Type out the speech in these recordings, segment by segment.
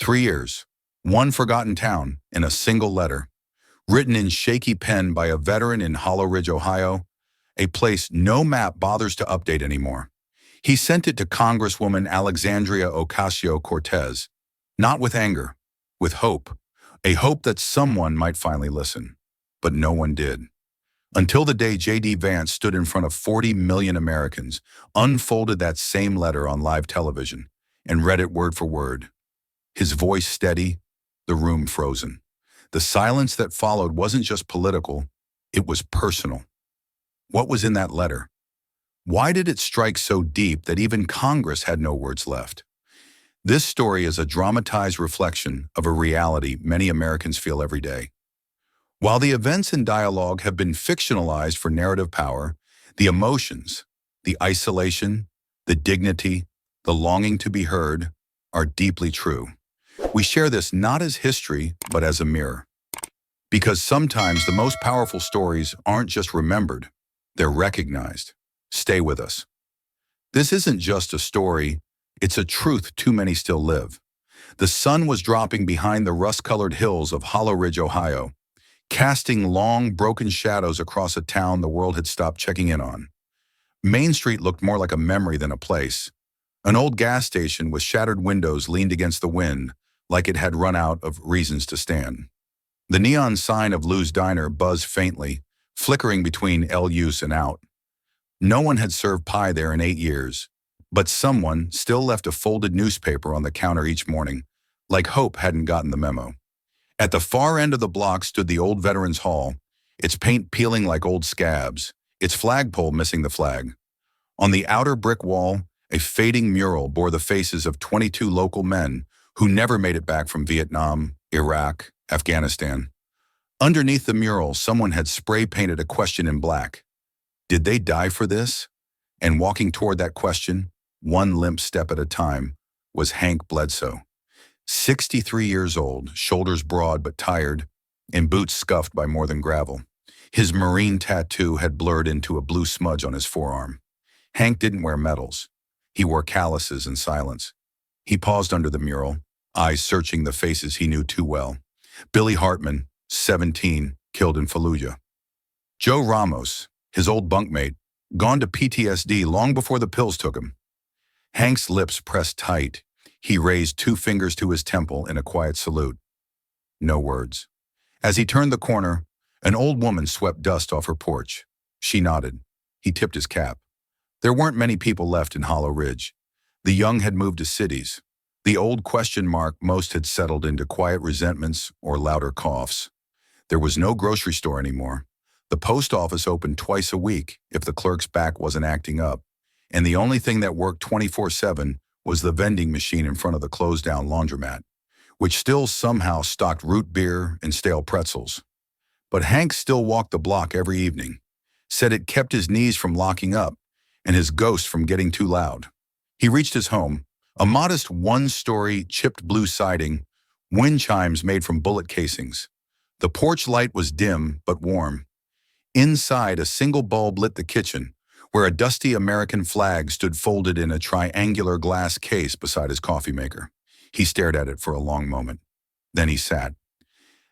3 years, one forgotten town in a single letter, written in shaky pen by a veteran in Hollow Ridge, Ohio, a place no map bothers to update anymore. He sent it to Congresswoman Alexandria Ocasio-Cortez, not with anger, with hope, a hope that someone might finally listen. But no one did. Until the day J.D. Vance stood in front of 40 million Americans, unfolded that same letter on live television, and read it word for word. His voice steady, the room frozen. The silence that followed wasn't just political, it was personal. What was in that letter? Why did it strike so deep that even Congress had no words left? This story is a dramatized reflection of a reality many Americans feel every day. While the events and dialogue have been fictionalized for narrative power, the emotions, the isolation, the dignity, the longing to be heard are deeply true. We share this not as history, but as a mirror. Because sometimes the most powerful stories aren't just remembered, they're recognized. Stay with us. This isn't just a story, it's a truth too many still live. The sun was dropping behind the rust-colored hills of Hollow Ridge, Ohio, casting long, broken shadows across a town the world had stopped checking in on. Main Street looked more like a memory than a place. An old gas station with shattered windows leaned against the wind, like it had run out of reasons to stand. The neon sign of Lou's Diner buzzed faintly, flickering between L-use and out. No one had served pie there in 8 years, but someone still left a folded newspaper on the counter each morning, like hope hadn't gotten the memo. At the far end of the block stood the old Veterans Hall, its paint peeling like old scabs, its flagpole missing the flag. On the outer brick wall, a fading mural bore the faces of 22 local men who never made it back from Vietnam, Iraq, Afghanistan. Underneath the mural, someone had spray-painted a question in black. Did they die for this? And walking toward that question, one limp step at a time, was Hank Bledsoe. 63 years old, shoulders broad but tired, and boots scuffed by more than gravel. His Marine tattoo had blurred into a blue smudge on his forearm. Hank didn't wear medals. He wore calluses and silence. He paused under the mural, eyes searching the faces he knew too well. Billy Hartman, 17, killed in Fallujah. Joe Ramos, his old bunkmate, gone to PTSD long before the pills took him. Hank's lips pressed tight. He raised 2 fingers to his temple in a quiet salute. No words. As he turned the corner, an old woman swept dust off her porch. She nodded. He tipped his cap. There weren't many people left in Hollow Ridge. The young had moved to cities. The old question mark most had settled into quiet resentments or louder coughs. There was no grocery store anymore. The post office opened twice a week if the clerk's back wasn't acting up, and the only thing that worked 24/7 was the vending machine in front of the closed-down laundromat, which still somehow stocked root beer and stale pretzels. But Hank still walked the block every evening, said it kept his knees from locking up and his ghost from getting too loud. He reached his home, a modest 1-story chipped blue siding, wind chimes made from bullet casings. The porch light was dim but warm. Inside, a single bulb lit the kitchen, where a dusty American flag stood folded in a triangular glass case beside his coffee maker. He stared at it for a long moment. Then he sat.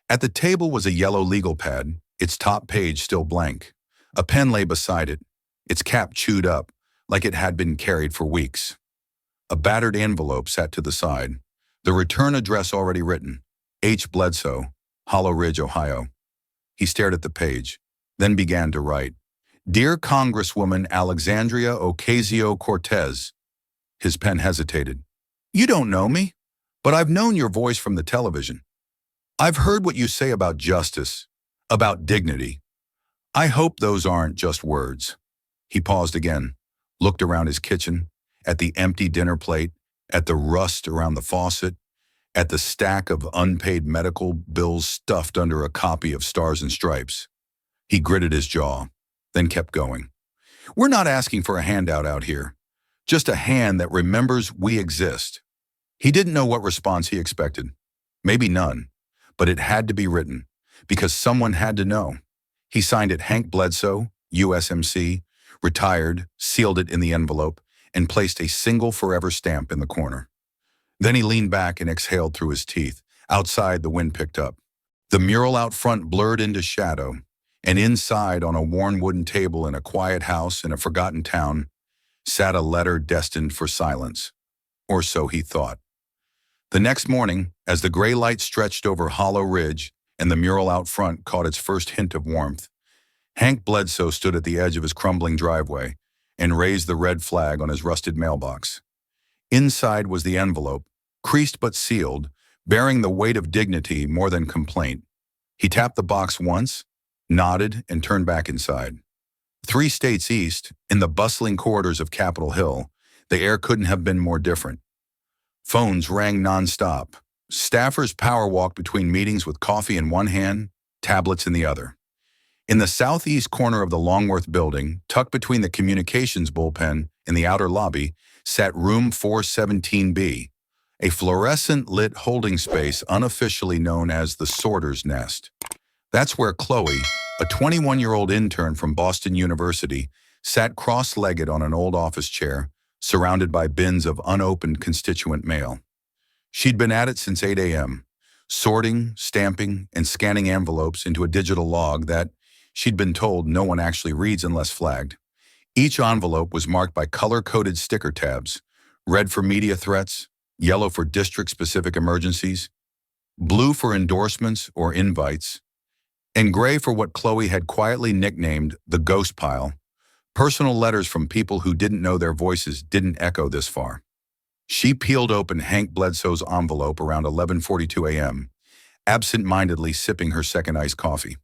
At the table was a yellow legal pad, its top page still blank. A pen lay beside it, its cap chewed up, like it had been carried for weeks. A battered envelope sat to the side, the return address already written, H. Bledsoe, Hollow Ridge, Ohio. He stared at the page, then began to write. Dear Congresswoman Alexandria Ocasio-Cortez. His pen hesitated. You don't know me, but I've known your voice from the television. I've heard what you say about justice, about dignity. I hope those aren't just words. He paused again, looked around his kitchen, at the empty dinner plate, at the rust around the faucet, at the stack of unpaid medical bills stuffed under a copy of Stars and Stripes. He gritted his jaw, then kept going. We're not asking for a handout out here, just a hand that remembers we exist. He didn't know what response he expected. Maybe none, but it had to be written, because someone had to know. He signed it Hank Bledsoe, USMC, retired, sealed it in the envelope, and placed a single forever stamp in the corner. Then he leaned back and exhaled through his teeth. Outside, the wind picked up. The mural out front blurred into shadow, and inside, on a worn wooden table in a quiet house in a forgotten town, sat a letter destined for silence. Or so he thought. The next morning, as the gray light stretched over Hollow Ridge and the mural out front caught its first hint of warmth, Hank Bledsoe stood at the edge of his crumbling driveway and raised the red flag on his rusted mailbox. Inside was the envelope, creased but sealed, bearing the weight of dignity more than complaint. He tapped the box once, nodded, and turned back inside. 3 states east, in the bustling corridors of Capitol Hill, the air couldn't have been more different. Phones rang nonstop. Staffers power-walked between meetings with coffee in one hand, tablets in the other. In the southeast corner of the Longworth building, tucked between the communications bullpen and the outer lobby, sat room 417B, a fluorescent-lit holding space unofficially known as the Sorter's Nest. That's where Chloe, a 21-year-old intern from Boston University, sat cross-legged on an old office chair, surrounded by bins of unopened constituent mail. She'd been at it since 8 a.m., sorting, stamping, and scanning envelopes into a digital log that, she'd been told, no one actually reads unless flagged. Each envelope was marked by color-coded sticker tabs, red for media threats, yellow for district-specific emergencies, blue for endorsements or invites, and gray for what Chloe had quietly nicknamed the ghost pile, personal letters from people who didn't know their voices didn't echo this far. She peeled open Hank Bledsoe's envelope around 11:42 a.m., absent-mindedly sipping her second iced coffee.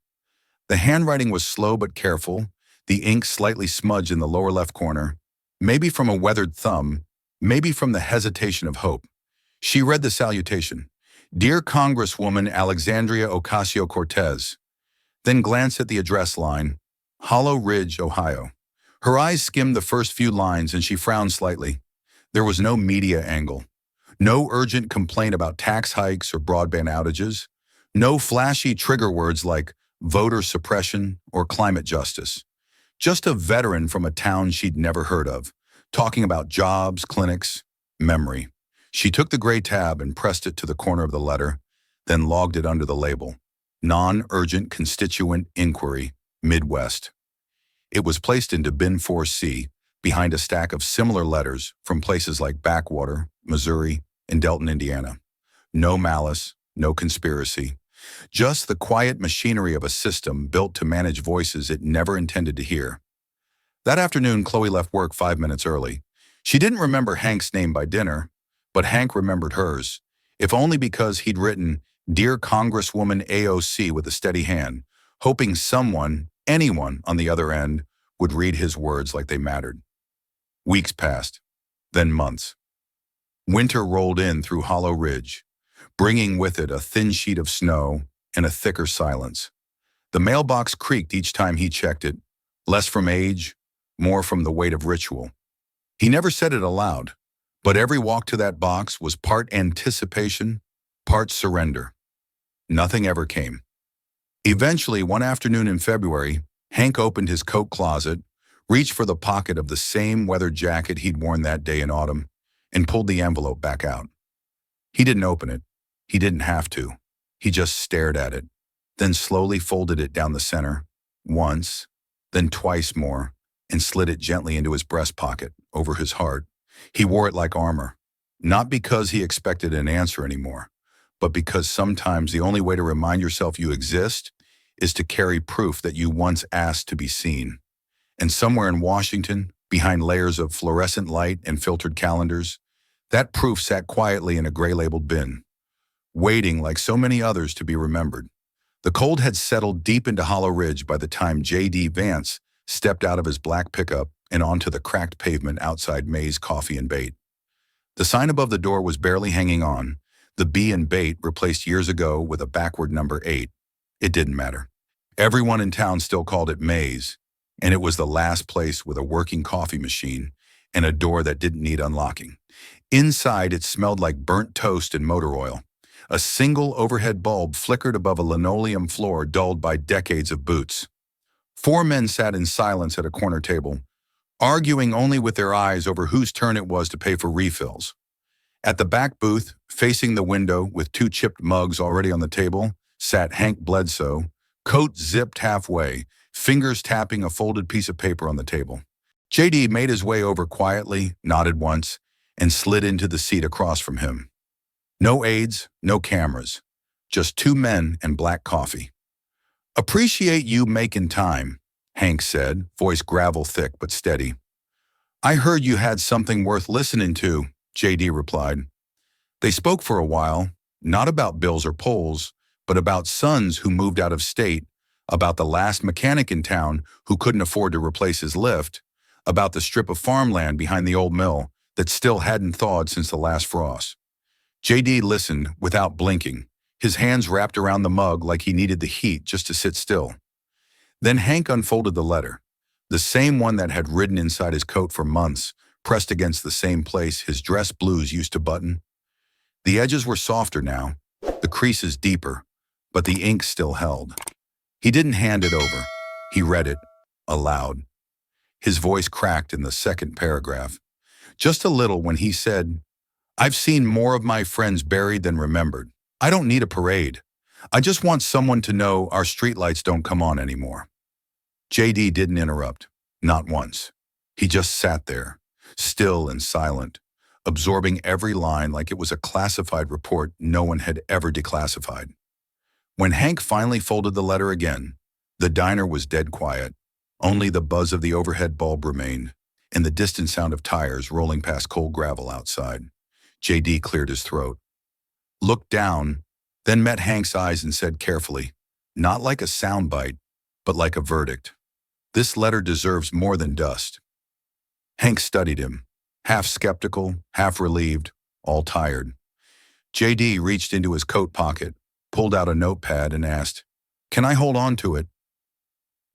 The handwriting was slow but careful, the ink slightly smudged in the lower left corner, maybe from a weathered thumb, maybe from the hesitation of hope. She read the salutation, "Dear Congresswoman Alexandria Ocasio-Cortez," then glanced at the address line, Hollow Ridge, Ohio. Her eyes skimmed the first few lines and she frowned slightly. There was no media angle, no urgent complaint about tax hikes or broadband outages, no flashy trigger words like voter suppression or climate justice. Just a veteran from a town she'd never heard of, talking about jobs, clinics, memory. She took the gray tab and pressed it to the corner of the letter, then logged it under the label, Non-Urgent Constituent Inquiry, Midwest. It was placed into Bin 4C, behind a stack of similar letters from places like Backwater, Missouri, and Delton, Indiana. No malice, no conspiracy. Just the quiet machinery of a system built to manage voices it never intended to hear. That afternoon, Chloe left work 5 minutes early. She didn't remember Hank's name by dinner, but Hank remembered hers, if only because he'd written, "Dear Congresswoman AOC" with a steady hand, hoping someone, anyone on the other end, would read his words like they mattered. Weeks passed, then months. Winter rolled in through Hollow Ridge, bringing with it a thin sheet of snow and a thicker silence. The mailbox creaked each time he checked it, less from age, more from the weight of ritual. He never said it aloud, but every walk to that box was part anticipation, part surrender. Nothing ever came. Eventually, one afternoon in February, Hank opened his coat closet, reached for the pocket of the same weathered jacket he'd worn that day in autumn, and pulled the envelope back out. He didn't open it. He didn't have to. He just stared at it, then slowly folded it down the center, once, then twice more, and slid it gently into his breast pocket, over his heart. He wore it like armor, not because he expected an answer anymore, but because sometimes the only way to remind yourself you exist is to carry proof that you once asked to be seen. And somewhere in Washington, behind layers of fluorescent light and filtered calendars, that proof sat quietly in a gray-labeled bin, waiting like so many others to be remembered. The cold had settled deep into Hollow Ridge by the time J.D. Vance stepped out of his black pickup and onto the cracked pavement outside May's Coffee and Bait. The sign above the door was barely hanging on, the B in Bait replaced years ago with a backward number 8. It didn't matter. Everyone in town still called it May's, and it was the last place with a working coffee machine and a door that didn't need unlocking. Inside, it smelled like burnt toast and motor oil. A single overhead bulb flickered above a linoleum floor dulled by decades of boots. 4 men sat in silence at a corner table, arguing only with their eyes over whose turn it was to pay for refills. At the back booth, facing the window with two chipped mugs already on the table, sat Hank Bledsoe, coat zipped halfway, fingers tapping a folded piece of paper on the table. JD made his way over quietly, nodded once, and slid into the seat across from him. No aides, no cameras, just two men and black coffee. "Appreciate you making time," Hank said, voice gravel thick but steady. "I heard you had something worth listening to," JD replied. They spoke for a while, not about bills or polls, but about sons who moved out of state, about the last mechanic in town who couldn't afford to replace his lift, about the strip of farmland behind the old mill that still hadn't thawed since the last frost. JD listened without blinking, his hands wrapped around the mug like he needed the heat just to sit still. Then Hank unfolded the letter, the same one that had ridden inside his coat for months, pressed against the same place his dress blues used to button. The edges were softer now, the creases deeper, but the ink still held. He didn't hand it over. He read it, aloud. His voice cracked in the second paragraph, just a little when he said, "I've seen more of my friends buried than remembered. I don't need a parade. I just want someone to know our streetlights don't come on anymore." JD didn't interrupt, not once. He just sat there, still and silent, absorbing every line like it was a classified report no one had ever declassified. When Hank finally folded the letter again, the diner was dead quiet. Only the buzz of the overhead bulb remained, and the distant sound of tires rolling past cold gravel outside. JD cleared his throat, looked down, then met Hank's eyes and said carefully, not like a soundbite, but like a verdict, "This letter deserves more than dust." Hank studied him, half skeptical, half relieved, all tired. JD reached into his coat pocket, pulled out a notepad and asked, "Can I hold on to it?"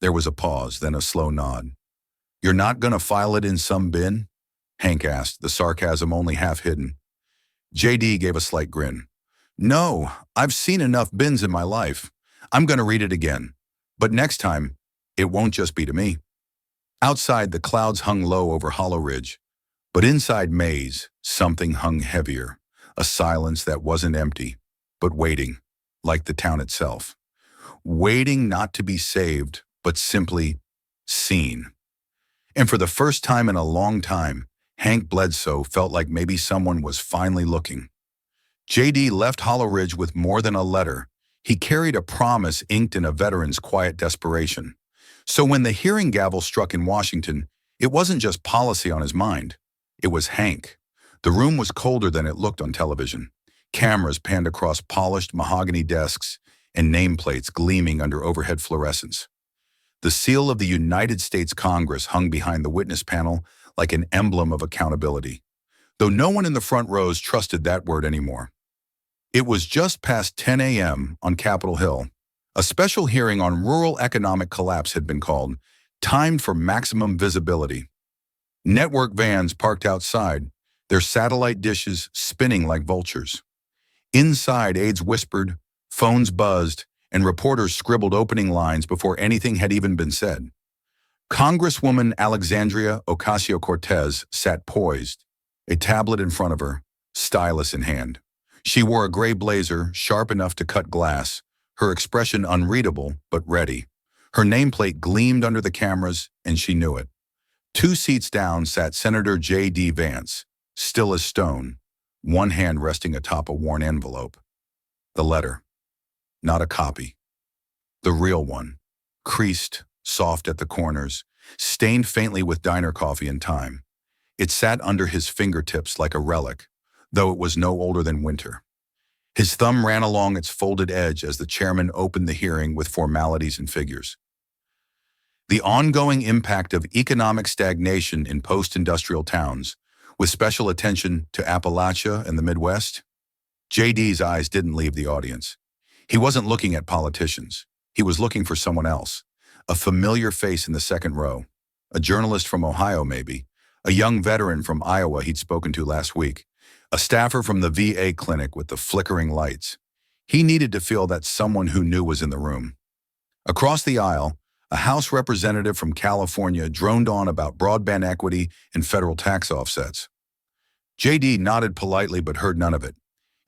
There was a pause, then a slow nod. "You're not gonna file it in some bin?" Hank asked, the sarcasm only half hidden. JD gave a slight grin. "No, I've seen enough bins in my life. I'm gonna read it again. But next time, it won't just be to me." Outside, the clouds hung low over Hollow Ridge, but inside Maze, something hung heavier, a silence that wasn't empty, but waiting, like the town itself. Waiting not to be saved, but simply seen. And for the first time in a long time, Hank Bledsoe felt like maybe someone was finally looking. JD left Hollow Ridge with more than a letter. He carried a promise inked in a veteran's quiet desperation. So when the hearing gavel struck in Washington, it wasn't just policy on his mind. It was Hank. The room was colder than it looked on television. Cameras panned across polished mahogany desks and nameplates gleaming under overhead fluorescence. The seal of the United States Congress hung behind the witness panel like an emblem of accountability, though no one in the front rows trusted that word anymore. It was just past 10 a.m. on Capitol Hill. A special hearing on rural economic collapse had been called, timed for maximum visibility. Network vans parked outside, their satellite dishes spinning like vultures. Inside, aides whispered, phones buzzed, and reporters scribbled opening lines before anything had even been said. Congresswoman Alexandria Ocasio-Cortez sat poised, a tablet in front of her, stylus in hand. She wore a gray blazer, sharp enough to cut glass, her expression unreadable but ready. Her nameplate gleamed under the cameras, and she knew it. 2 seats down sat Senator J.D. Vance, still as stone, one hand resting atop a worn envelope. The letter. Not a copy. The real one, creased, soft at the corners, stained faintly with diner coffee and time. It sat under his fingertips like a relic, though it was no older than winter. His thumb ran along its folded edge as the chairman opened the hearing with formalities and figures. The ongoing impact of economic stagnation in post-industrial towns, with special attention to Appalachia and the Midwest. JD's eyes didn't leave the audience. He wasn't looking at politicians. He was looking for someone else, a familiar face in the second row, a journalist from Ohio maybe, a young veteran from Iowa he'd spoken to last week, a staffer from the VA clinic with the flickering lights. He needed to feel that someone who knew was in the room. Across the aisle, a House representative from California droned on about broadband equity and federal tax offsets. JD nodded politely but heard none of it.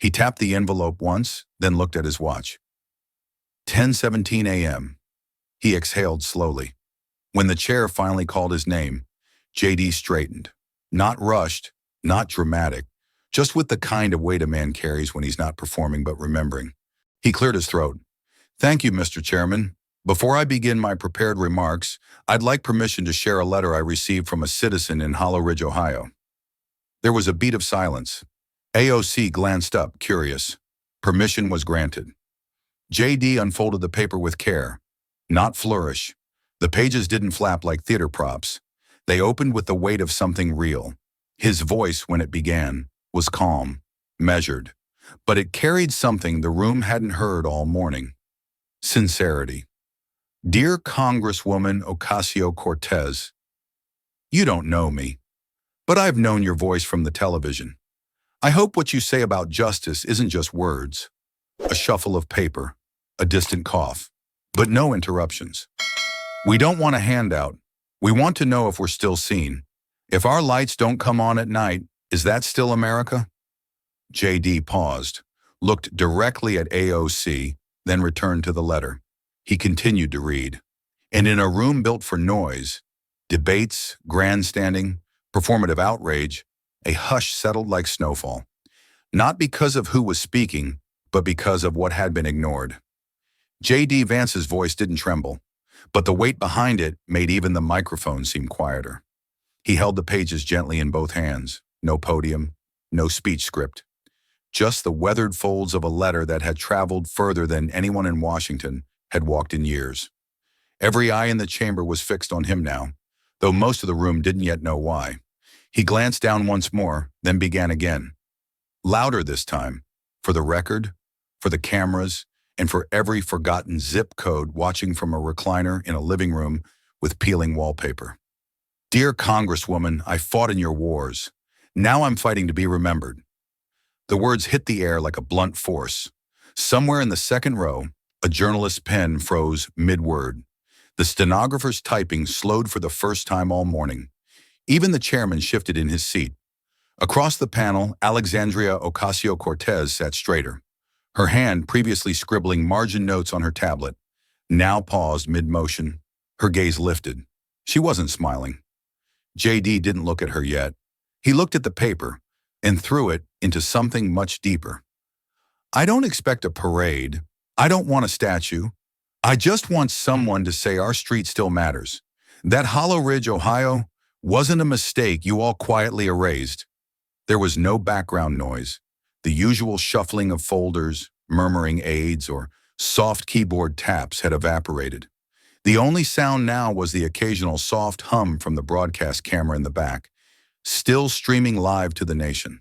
He tapped the envelope once, then looked at his watch. 10:17 a.m. He exhaled slowly. When the chair finally called his name, JD straightened. Not rushed, not dramatic, just with the kind of weight a man carries when he's not performing but remembering. He cleared his throat. "Thank you, Mr. Chairman. Before I begin my prepared remarks, I'd like permission to share a letter I received from a citizen in Hollow Ridge, Ohio." There was a beat of silence. AOC glanced up, curious. Permission was granted. JD unfolded the paper with care, not flourish. The pages didn't flap like theater props. They opened with the weight of something real. His voice, when it began, was calm, measured, but it carried something the room hadn't heard all morning. Sincerity. "Dear Congresswoman Ocasio-Cortez, you don't know me, but I've known your voice from the television. I hope what you say about justice isn't just words." A shuffle of paper, a distant cough, but no interruptions. "We don't want a handout. We want to know if we're still seen. If our lights don't come on at night, is that still America?" JD paused, looked directly at AOC, then returned to the letter. He continued to read. "And in a room built for noise, debates, grandstanding, performative outrage, a hush settled like snowfall. Not because of who was speaking, but because of what had been ignored." JD Vance's voice didn't tremble, but the weight behind it made even the microphone seem quieter. He held the pages gently in both hands. No podium, no speech script. Just the weathered folds of a letter that had traveled further than anyone in Washington had walked in years. Every eye in the chamber was fixed on him now, though most of the room didn't yet know why. He glanced down once more, then began again. Louder this time, for the record, for the cameras, and for every forgotten zip code watching from a recliner in a living room with peeling wallpaper. "Dear Congresswoman, I fought in your wars. Now I'm fighting to be remembered." The words hit the air like a blunt force. Somewhere in the second row, a journalist's pen froze mid-word. The stenographer's typing slowed for the first time all morning. Even the chairman shifted in his seat. Across the panel, Alexandria Ocasio-Cortez sat straighter. Her hand, previously scribbling margin notes on her tablet, now paused mid-motion. Her gaze lifted. She wasn't smiling. JD didn't look at her yet. He looked at the paper, and threw it into something much deeper. "I don't expect a parade. I don't want a statue. I just want someone to say our street still matters. That Hollow Ridge, Ohio, wasn't a mistake you all quietly erased." There was no background noise. The usual shuffling of folders, murmuring aides, or soft keyboard taps had evaporated. The only sound now was the occasional soft hum from the broadcast camera in the back, still streaming live to the nation.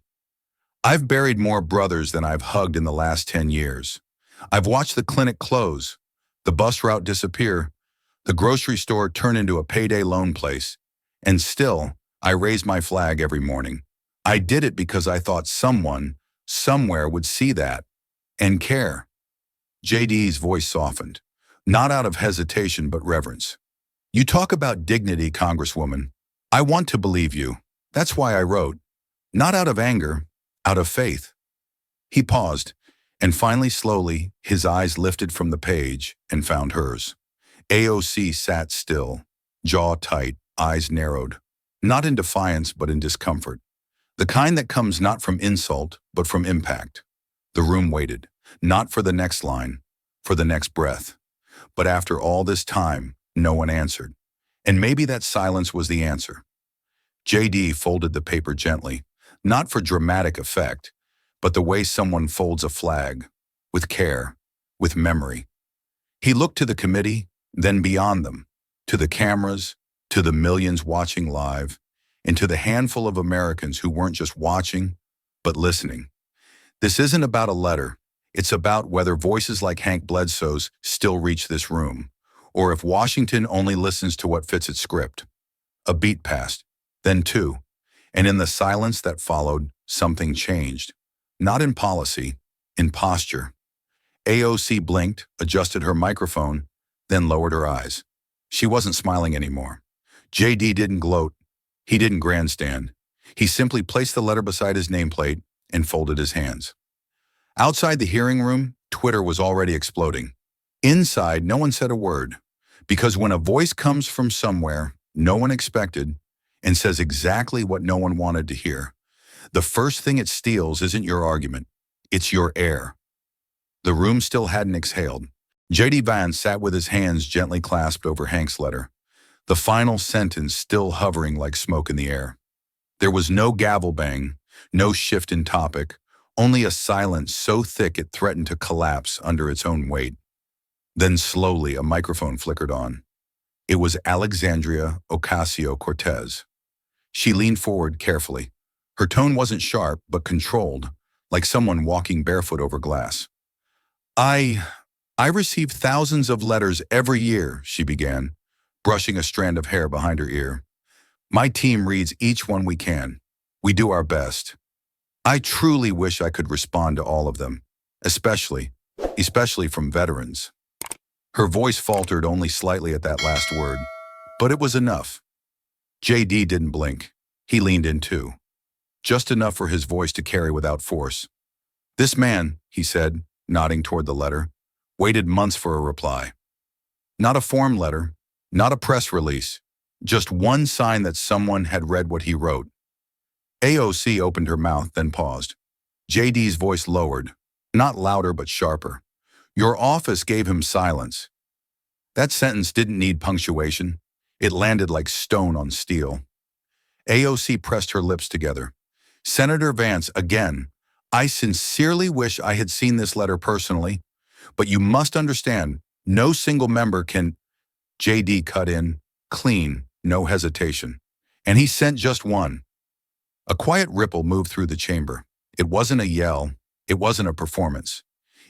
"I've buried more brothers than I've hugged in the last 10 years. I've watched the clinic close, the bus route disappear, the grocery store turn into a payday loan place, and still, I raise my flag every morning. I did it because I thought someone, somewhere would see that and care." JD's voice softened, not out of hesitation but reverence. "You talk about dignity, Congresswoman. I want to believe you. That's why I wrote. Not out of anger, out of faith." He paused, and finally slowly, his eyes lifted from the page and found hers. AOC sat still, jaw tight, eyes narrowed, not in defiance but in discomfort. The kind that comes not from insult, but from impact. The room waited, not for the next line, for the next breath. But after all this time, no one answered. And maybe that silence was the answer. JD folded the paper gently, not for dramatic effect, but the way someone folds a flag, with care, with memory. He looked to the committee, then beyond them, to the cameras, to the millions watching live, and to the handful of Americans who weren't just watching, but listening. This isn't about a letter. It's about whether voices like Hank Bledsoe's still reach this room, or if Washington only listens to what fits its script. A beat passed, then two, and in the silence that followed, something changed. Not in policy, in posture. AOC blinked, adjusted her microphone, then lowered her eyes. She wasn't smiling anymore. JD didn't gloat. He didn't grandstand. He simply placed the letter beside his nameplate and folded his hands. Outside the hearing room, Twitter was already exploding. Inside, no one said a word, because when a voice comes from somewhere no one expected and says exactly what no one wanted to hear, the first thing it steals isn't your argument, it's your air. The room still hadn't exhaled. J.D. Vance sat with his hands gently clasped over Hank's letter, the final sentence still hovering like smoke in the air. There was no gavel bang, no shift in topic, only a silence so thick it threatened to collapse under its own weight. Then slowly a microphone flickered on. It was Alexandria Ocasio-Cortez. She leaned forward carefully. Her tone wasn't sharp, but controlled, like someone walking barefoot over glass. I receive thousands of letters every year, she began, brushing a strand of hair behind her ear. My team reads each one we can. We do our best. I truly wish I could respond to all of them, especially from veterans. Her voice faltered only slightly at that last word, but it was enough. JD didn't blink. He leaned in too, just enough for his voice to carry without force. This man, he said, nodding toward the letter, waited months for a reply. Not a form letter, not a press release, just one sign that someone had read what he wrote. AOC opened her mouth, then paused. JD's voice lowered, not louder but sharper. Your office gave him silence. That sentence didn't need punctuation. It landed like stone on steel. AOC pressed her lips together. Senator Vance, again, I sincerely wish I had seen this letter personally, but you must understand, no single member can. JD cut in, clean, no hesitation. And he sent just one. A quiet ripple moved through the chamber. It wasn't a yell. It wasn't a performance.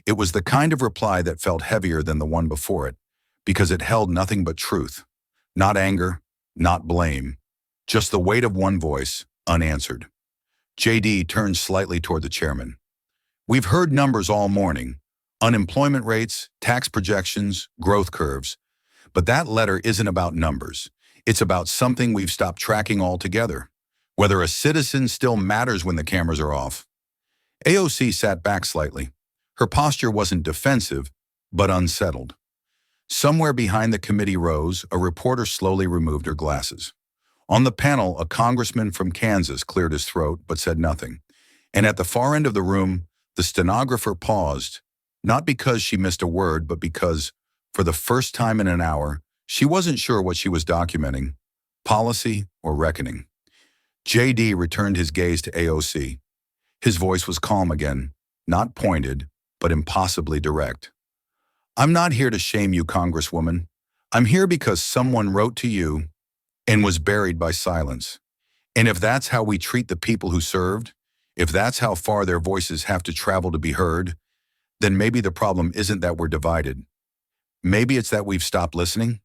It was the kind of reply that felt heavier than the one before it, because it held nothing but truth. Not anger, not blame. Just the weight of one voice, unanswered. JD turned slightly toward the chairman. We've heard numbers all morning. Unemployment rates, tax projections, growth curves. But that letter isn't about numbers. It's about something we've stopped tracking altogether. Whether a citizen still matters when the cameras are off. AOC sat back slightly. Her posture wasn't defensive, but unsettled. Somewhere behind the committee rows, a reporter slowly removed her glasses. On the panel, a congressman from Kansas cleared his throat but said nothing. And at the far end of the room, the stenographer paused, not because she missed a word, but because, for the first time in an hour, she wasn't sure what she was documenting, policy or reckoning. JD returned his gaze to AOC. His voice was calm again, not pointed, but impossibly direct. I'm not here to shame you, Congresswoman. I'm here because someone wrote to you and was buried by silence. And if that's how we treat the people who served, if that's how far their voices have to travel to be heard, then maybe the problem isn't that we're divided. Maybe it's that we've stopped listening.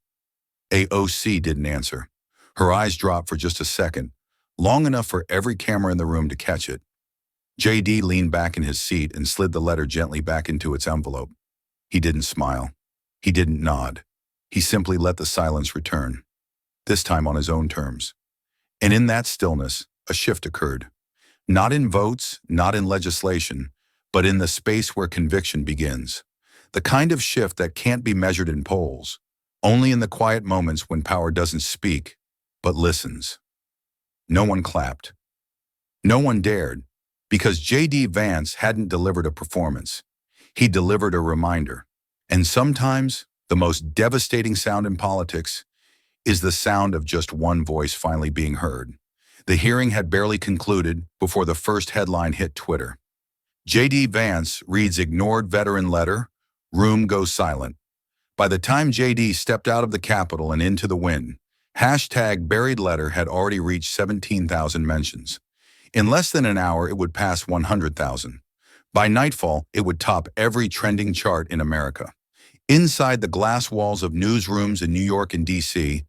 AOC didn't answer. Her eyes dropped for just a second, long enough for every camera in the room to catch it. JD leaned back in his seat and slid the letter gently back into its envelope. He didn't smile. He didn't nod. He simply let the silence return, this time on his own terms. And in that stillness, a shift occurred. Not in votes, not in legislation, but in the space where conviction begins. The kind of shift that can't be measured in polls, only in the quiet moments when power doesn't speak, but listens. No one clapped. No one dared, because J.D. Vance hadn't delivered a performance. He delivered a reminder. And sometimes, the most devastating sound in politics is the sound of just one voice finally being heard. The hearing had barely concluded before the first headline hit Twitter. J.D. Vance reads ignored veteran letter, room goes silent. By the time J.D. stepped out of the Capitol and into the wind, #buried letter had already reached 17,000 mentions. In less than an hour, it would pass 100,000. By nightfall, it would top every trending chart in America. Inside the glass walls of newsrooms in New York and D.C.,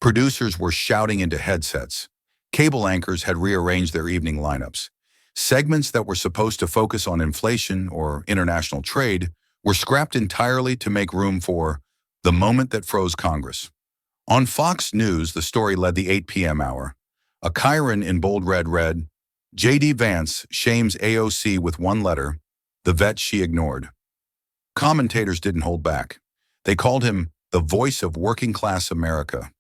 producers were shouting into headsets. Cable anchors had rearranged their evening lineups. Segments that were supposed to focus on inflation or international trade were scrapped entirely to make room for the moment that froze Congress. On Fox News, the story led the 8 p.m. hour. A chyron in bold red read, J.D. Vance shames AOC with one letter, the vet she ignored. Commentators didn't hold back. They called him the voice of working-class America,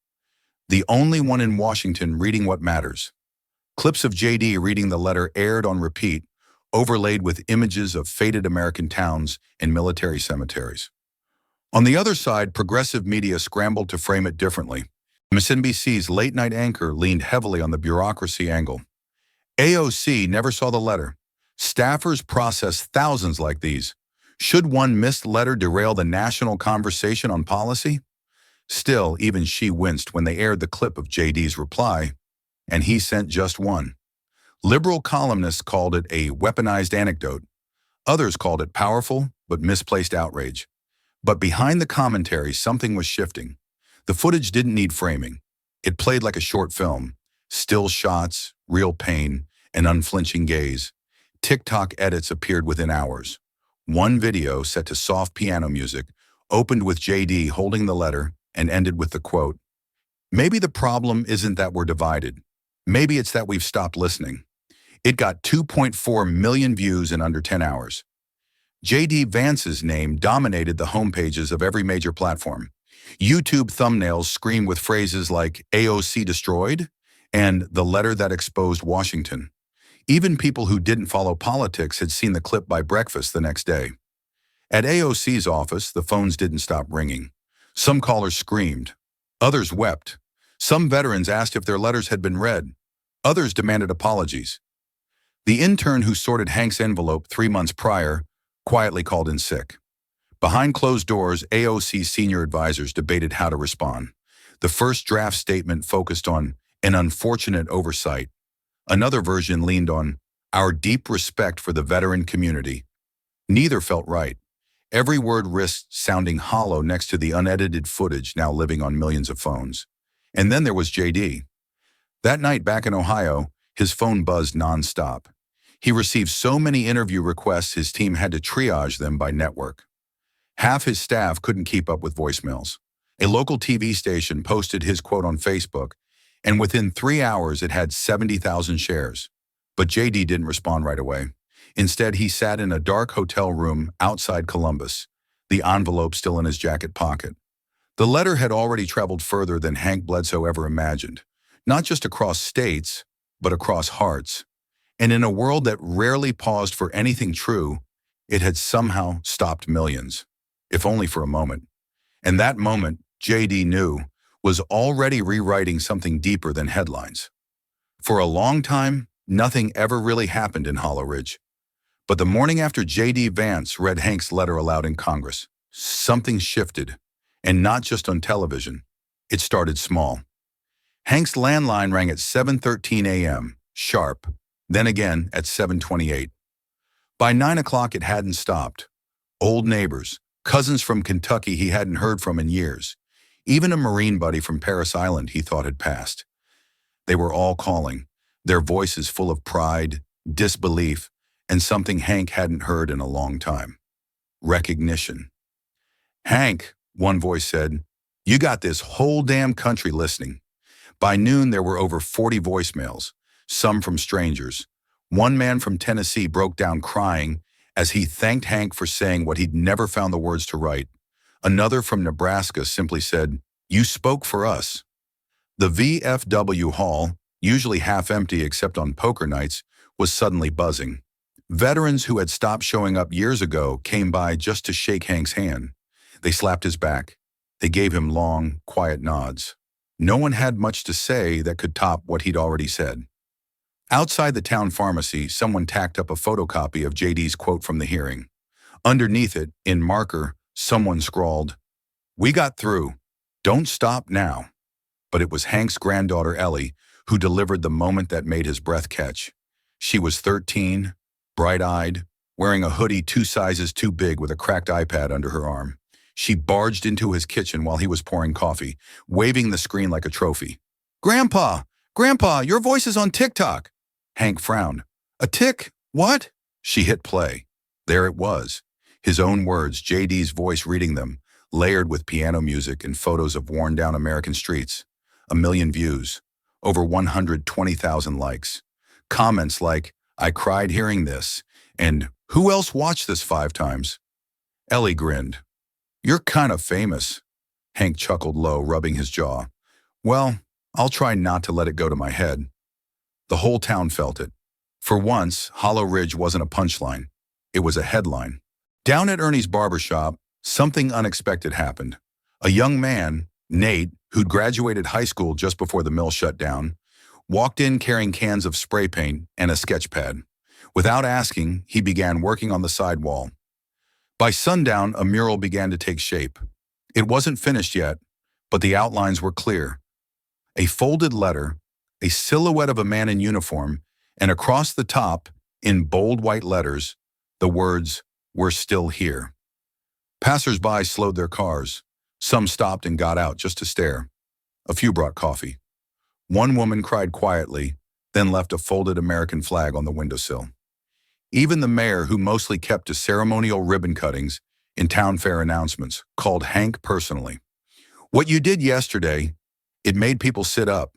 the only one in Washington reading what matters. Clips of J.D. reading the letter aired on repeat, overlaid with images of faded American towns and military cemeteries. On the other side, progressive media scrambled to frame it differently. MSNBC's late-night anchor leaned heavily on the bureaucracy angle. AOC never saw the letter. Staffers process thousands like these. Should one missed letter derail the national conversation on policy? Still, even she winced when they aired the clip of JD's reply, and he sent just one. Liberal columnists called it a weaponized anecdote. Others called it powerful but misplaced outrage. But behind the commentary, something was shifting. The footage didn't need framing. It played like a short film. Still shots, real pain, an unflinching gaze. TikTok edits appeared within hours. One video, set to soft piano music, opened with JD holding the letter and ended with the quote, "Maybe the problem isn't that we're divided. Maybe it's that we've stopped listening." It got 2.4 million views in under 10 hours. J.D. Vance's name dominated the homepages of every major platform. YouTube thumbnails screamed with phrases like AOC destroyed and the letter that exposed Washington. Even people who didn't follow politics had seen the clip by breakfast the next day. At AOC's office, the phones didn't stop ringing. Some callers screamed. Others wept. Some veterans asked if their letters had been read. Others demanded apologies. The intern who sorted Hank's envelope 3 months prior quietly called in sick. Behind closed doors, AOC's senior advisors debated how to respond. The first draft statement focused on an unfortunate oversight. Another version leaned on our deep respect for the veteran community. Neither felt right. Every word risked sounding hollow next to the unedited footage now living on millions of phones. And then there was JD. That night back in Ohio, his phone buzzed nonstop. He received so many interview requests his team had to triage them by network. Half his staff couldn't keep up with voicemails. A local TV station posted his quote on Facebook, and within 3 hours it had 70,000 shares. But JD didn't respond right away. Instead, he sat in a dark hotel room outside Columbus, the envelope still in his jacket pocket. The letter had already traveled further than Hank Bledsoe ever imagined, not just across states, but across hearts. And in a world that rarely paused for anything true, it had somehow stopped millions, if only for a moment. And that moment, JD knew, was already rewriting something deeper than headlines. For a long time, nothing ever really happened in Hollow Ridge. But the morning after J.D. Vance read Hank's letter aloud in Congress, something shifted, and not just on television. It started small. Hank's landline rang at 7:13 a.m., sharp, then again at 7:28. By 9 o'clock, it hadn't stopped. Old neighbors, cousins from Kentucky he hadn't heard from in years, even a Marine buddy from Paris Island he thought had passed. They were all calling, their voices full of pride, disbelief, and something Hank hadn't heard in a long time. Recognition. "Hank," one voice said, "you got this whole damn country listening." By noon, there were over 40 voicemails, some from strangers. One man from Tennessee broke down crying as he thanked Hank for saying what he'd never found the words to write. Another from Nebraska simply said, "You spoke for us." The VFW hall, usually half empty except on poker nights, was suddenly buzzing. Veterans who had stopped showing up years ago came by just to shake Hank's hand. They slapped his back. They gave him long, quiet nods. No one had much to say that could top what he'd already said. Outside the town pharmacy, someone tacked up a photocopy of JD's quote from the hearing. Underneath it, in marker, someone scrawled, "We got through. Don't stop now." But it was Hank's granddaughter Ellie who delivered the moment that made his breath catch. She was 13, bright-eyed, wearing a hoodie 2 sizes too big with a cracked iPad under her arm. She barged into his kitchen while he was pouring coffee, waving the screen like a trophy. "Grandpa! Grandpa, your voice is on TikTok!" Hank frowned. "A tick? What?" She hit play. There it was. His own words, JD's voice reading them, layered with piano music and photos of worn-down American streets. 1 million views. over 120,000 likes. Comments like, "I cried hearing this," and "Who else watched this 5 times?" Ellie grinned. "You're kind of famous." Hank chuckled low, rubbing his jaw. "Well, I'll try not to let it go to my head." The whole town felt it. For once, Hollow Ridge wasn't a punchline. It was a headline. Down at Ernie's barbershop, something unexpected happened. A young man, Nate, who'd graduated high school just before the mill shut down, walked in carrying cans of spray paint and a sketch pad. Without asking, he began working on the side wall. By sundown, a mural began to take shape. It wasn't finished yet, but the outlines were clear. A folded letter, a silhouette of a man in uniform, and across the top, in bold white letters, the words, "We're still here." Passers-by slowed their cars. Some stopped and got out just to stare. A few brought coffee. One woman cried quietly, then left a folded American flag on the windowsill. Even the mayor, who mostly kept to ceremonial ribbon cuttings in town fair announcements, called Hank personally. "What you did yesterday, it made people sit up."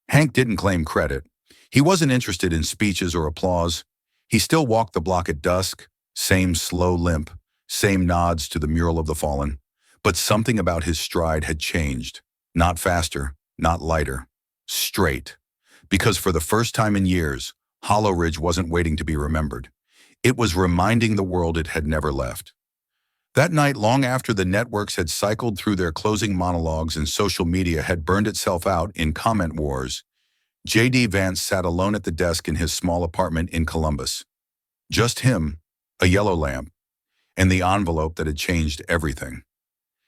Hank didn't claim credit. He wasn't interested in speeches or applause. He still walked the block at dusk, same slow limp, same nods to the mural of the fallen. But something about his stride had changed. Not faster, not lighter. Straight. Because for the first time in years, Hollow Ridge wasn't waiting to be remembered. It was reminding the world it had never left. That night, long after the networks had cycled through their closing monologues and social media had burned itself out in comment wars, J.D. Vance sat alone at the desk in his small apartment in Columbus. Just him, a yellow lamp, and the envelope that had changed everything.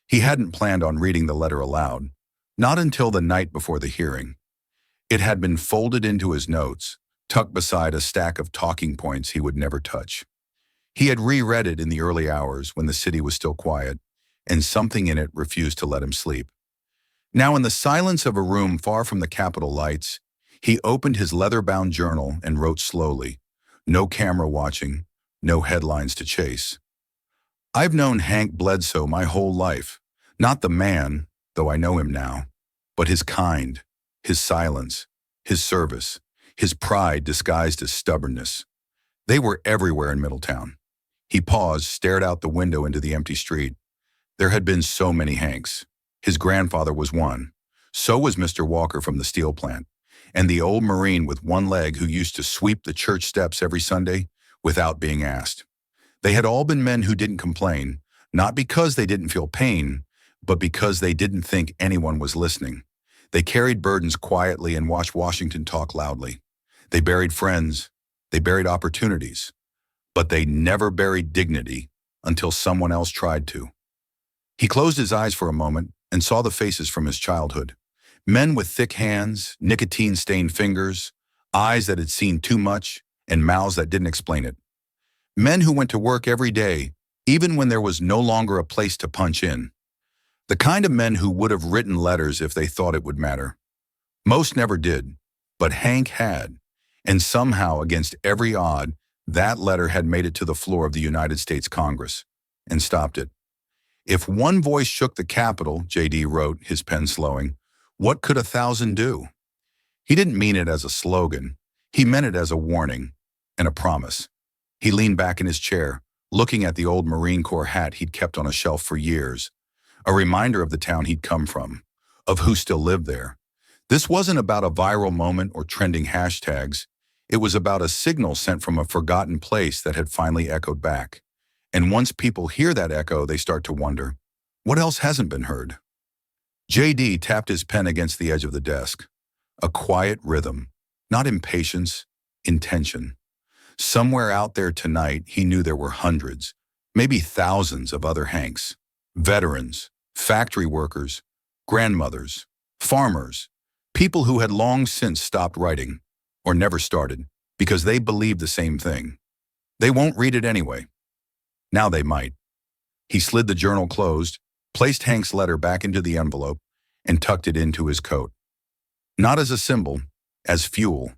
He hadn't planned on reading the letter aloud, not until the night before the hearing. It had been folded into his notes, tucked beside a stack of talking points he would never touch. He had reread it in the early hours when the city was still quiet, and something in it refused to let him sleep. Now, in the silence of a room far from the Capitol lights, he opened his leather-bound journal and wrote slowly. No camera watching, no headlines to chase. "I've known Hank Bledsoe my whole life. Not the man, though I know him now, but his kind, his silence, his service, his pride disguised as stubbornness. They were everywhere in Middletown." He paused, stared out the window into the empty street. There had been so many Hanks. His grandfather was one. So was Mr. Walker from the steel plant. And the old Marine with one leg who used to sweep the church steps every Sunday without being asked. They had all been men who didn't complain, not because they didn't feel pain, but because they didn't think anyone was listening. They carried burdens quietly and watched Washington talk loudly. They buried friends. They buried opportunities. But they never buried dignity until someone else tried to. He closed his eyes for a moment and saw the faces from his childhood. Men with thick hands, nicotine-stained fingers, eyes that had seen too much, and mouths that didn't explain it. Men who went to work every day, even when there was no longer a place to punch in. The kind of men who would have written letters if they thought it would matter. Most never did, but Hank had, and somehow, against every odd, that letter had made it to the floor of the United States Congress and stopped it. "If one voice shook the Capitol," J.D. wrote, his pen slowing, "what could 1,000 do?" He didn't mean it as a slogan. He meant it as a warning and a promise. He leaned back in his chair, looking at the old Marine Corps hat he'd kept on a shelf for years, a reminder of the town he'd come from, of who still lived there. This wasn't about a viral moment or trending hashtags. It was about a signal sent from a forgotten place that had finally echoed back. And once people hear that echo, they start to wonder, what else hasn't been heard? J.D. tapped his pen against the edge of the desk. A quiet rhythm, not impatience, intention. Somewhere out there tonight, he knew there were hundreds, maybe thousands of other Hanks. Veterans, factory workers, grandmothers, farmers, people who had long since stopped writing, or never started, because they believed the same thing. They won't read it anyway. Now they might. He slid the journal closed, placed Hank's letter back into the envelope, and tucked it into his coat. Not as a symbol, as fuel.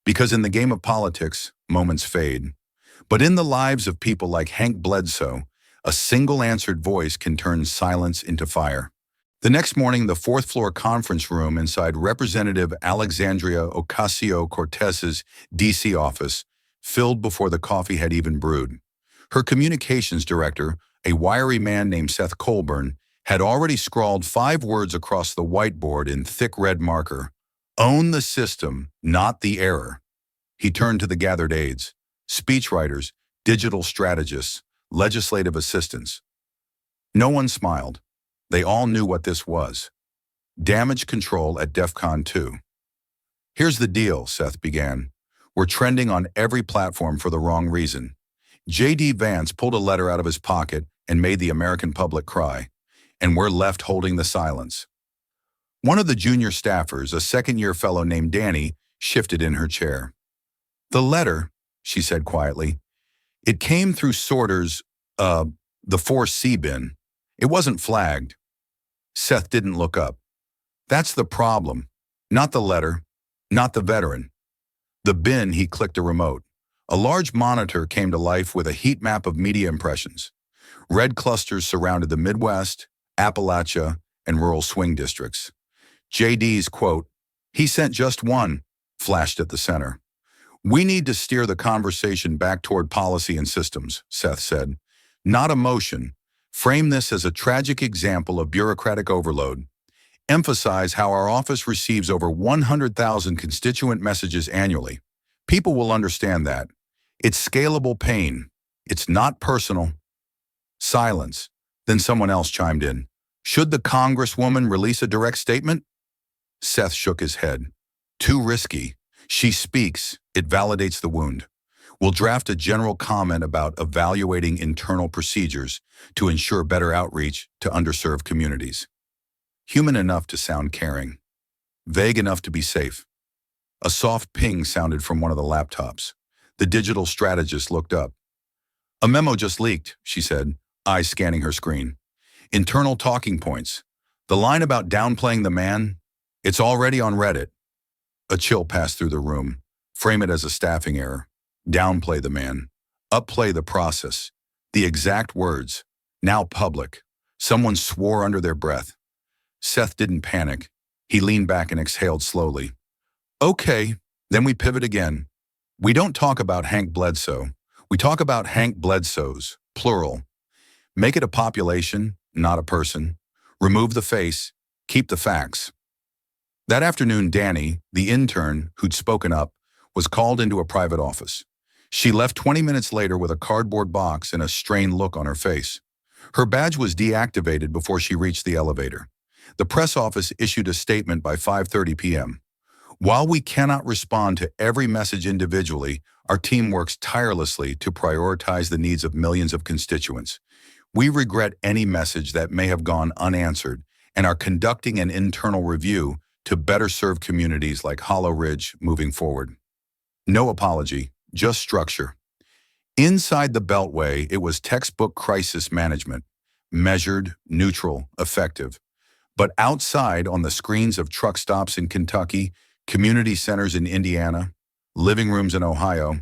Because in the game of politics, moments fade. But in the lives of people like Hank Bledsoe, a single answered voice can turn silence into fire. The next morning, the fourth-floor conference room inside Representative Alexandria Ocasio-Cortez's D.C. office filled before the coffee had even brewed. Her communications director, a wiry man named Seth Colburn, had already scrawled 5 words across the whiteboard in thick red marker. Own the system, not the error. He turned to the gathered aides, speechwriters, digital strategists, legislative assistants. No one smiled. They all knew what this was. Damage control at DEFCON 2. Here's the deal, Seth began. We're trending on every platform for the wrong reason. J.D. Vance pulled a letter out of his pocket and made the American public cry. And we're left holding the silence. One of the junior staffers, a second-year fellow named Danny, shifted in her chair. The letter, she said quietly, it came through sorters, the 4C bin. It wasn't flagged. Seth didn't look up. That's the problem. Not the letter, not the veteran. The bin, he clicked a remote. A large monitor came to life with a heat map of media impressions. Red clusters surrounded the Midwest, Appalachia, and rural swing districts. JD's quote, "He sent just one," flashed at the center. We need to steer the conversation back toward policy and systems, Seth said. Not emotion. Frame this as a tragic example of bureaucratic overload. Emphasize how our office receives over 100,000 constituent messages annually. People will understand that. It's scalable pain. It's not personal. Silence. Then someone else chimed in. Should the Congresswoman release a direct statement? Seth shook his head. Too risky. She speaks. It validates the wound. We'll draft a general comment about evaluating internal procedures to ensure better outreach to underserved communities. Human enough to sound caring. Vague enough to be safe. A soft ping sounded from one of the laptops. The digital strategist looked up. A memo just leaked, she said, eyes scanning her screen. Internal talking points. The line about downplaying the man, it's already on Reddit. A chill passed through the room. Frame it as a staffing error. Downplay the man. Upplay the process. The exact words. Now public. Someone swore under their breath. Seth didn't panic. He leaned back and exhaled slowly. Okay, then we pivot again. We don't talk about Hank Bledsoe. We talk about Hank Bledsoes, plural. Make it a population, not a person. Remove the face. Keep the facts. That afternoon, Danny, the intern who'd spoken up, was called into a private office. She left 20 minutes later with a cardboard box and a strained look on her face. Her badge was deactivated before she reached the elevator. The press office issued a statement by 5:30 p.m. While we cannot respond to every message individually, our team works tirelessly to prioritize the needs of millions of constituents. We regret any message that may have gone unanswered and are conducting an internal review to better serve communities like Hollow Ridge moving forward. No apology, just structure. Inside the Beltway, it was textbook crisis management, measured, neutral, effective. But outside, on the screens of truck stops in Kentucky, community centers in Indiana, living rooms in Ohio,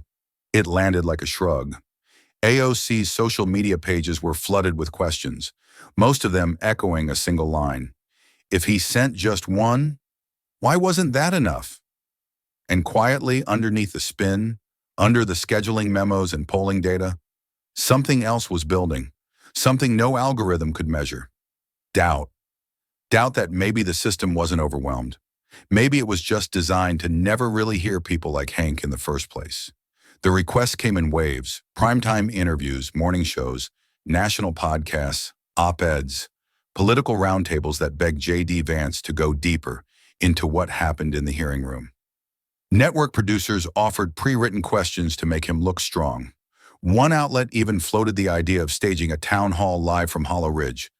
it landed like a shrug. AOC's social media pages were flooded with questions, most of them echoing a single line. If he sent just one, why wasn't that enough? And quietly underneath the spin, under the scheduling memos and polling data, something else was building, something no algorithm could measure. Doubt. Doubt that maybe the system wasn't overwhelmed. Maybe it was just designed to never really hear people like Hank in the first place. The requests came in waves, primetime interviews, morning shows, national podcasts, op-eds, political roundtables that begged J.D. Vance to go deeper into what happened in the hearing room. Network producers offered pre-written questions to make him look strong. One outlet even floated the idea of staging a town hall live from Hollow Ridge.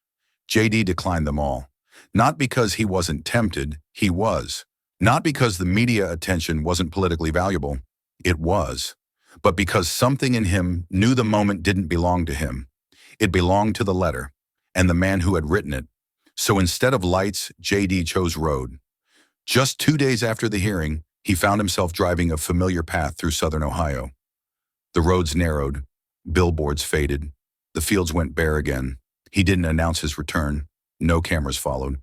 J.D. declined them all. Not because he wasn't tempted, he was. Not because the media attention wasn't politically valuable, it was. But because something in him knew the moment didn't belong to him. It belonged to the letter, and the man who had written it. So instead of lights, J.D. chose road. Just 2 days after the hearing, he found himself driving a familiar path through southern Ohio. The roads narrowed, billboards faded, the fields went bare again. He didn't announce his return. No cameras followed.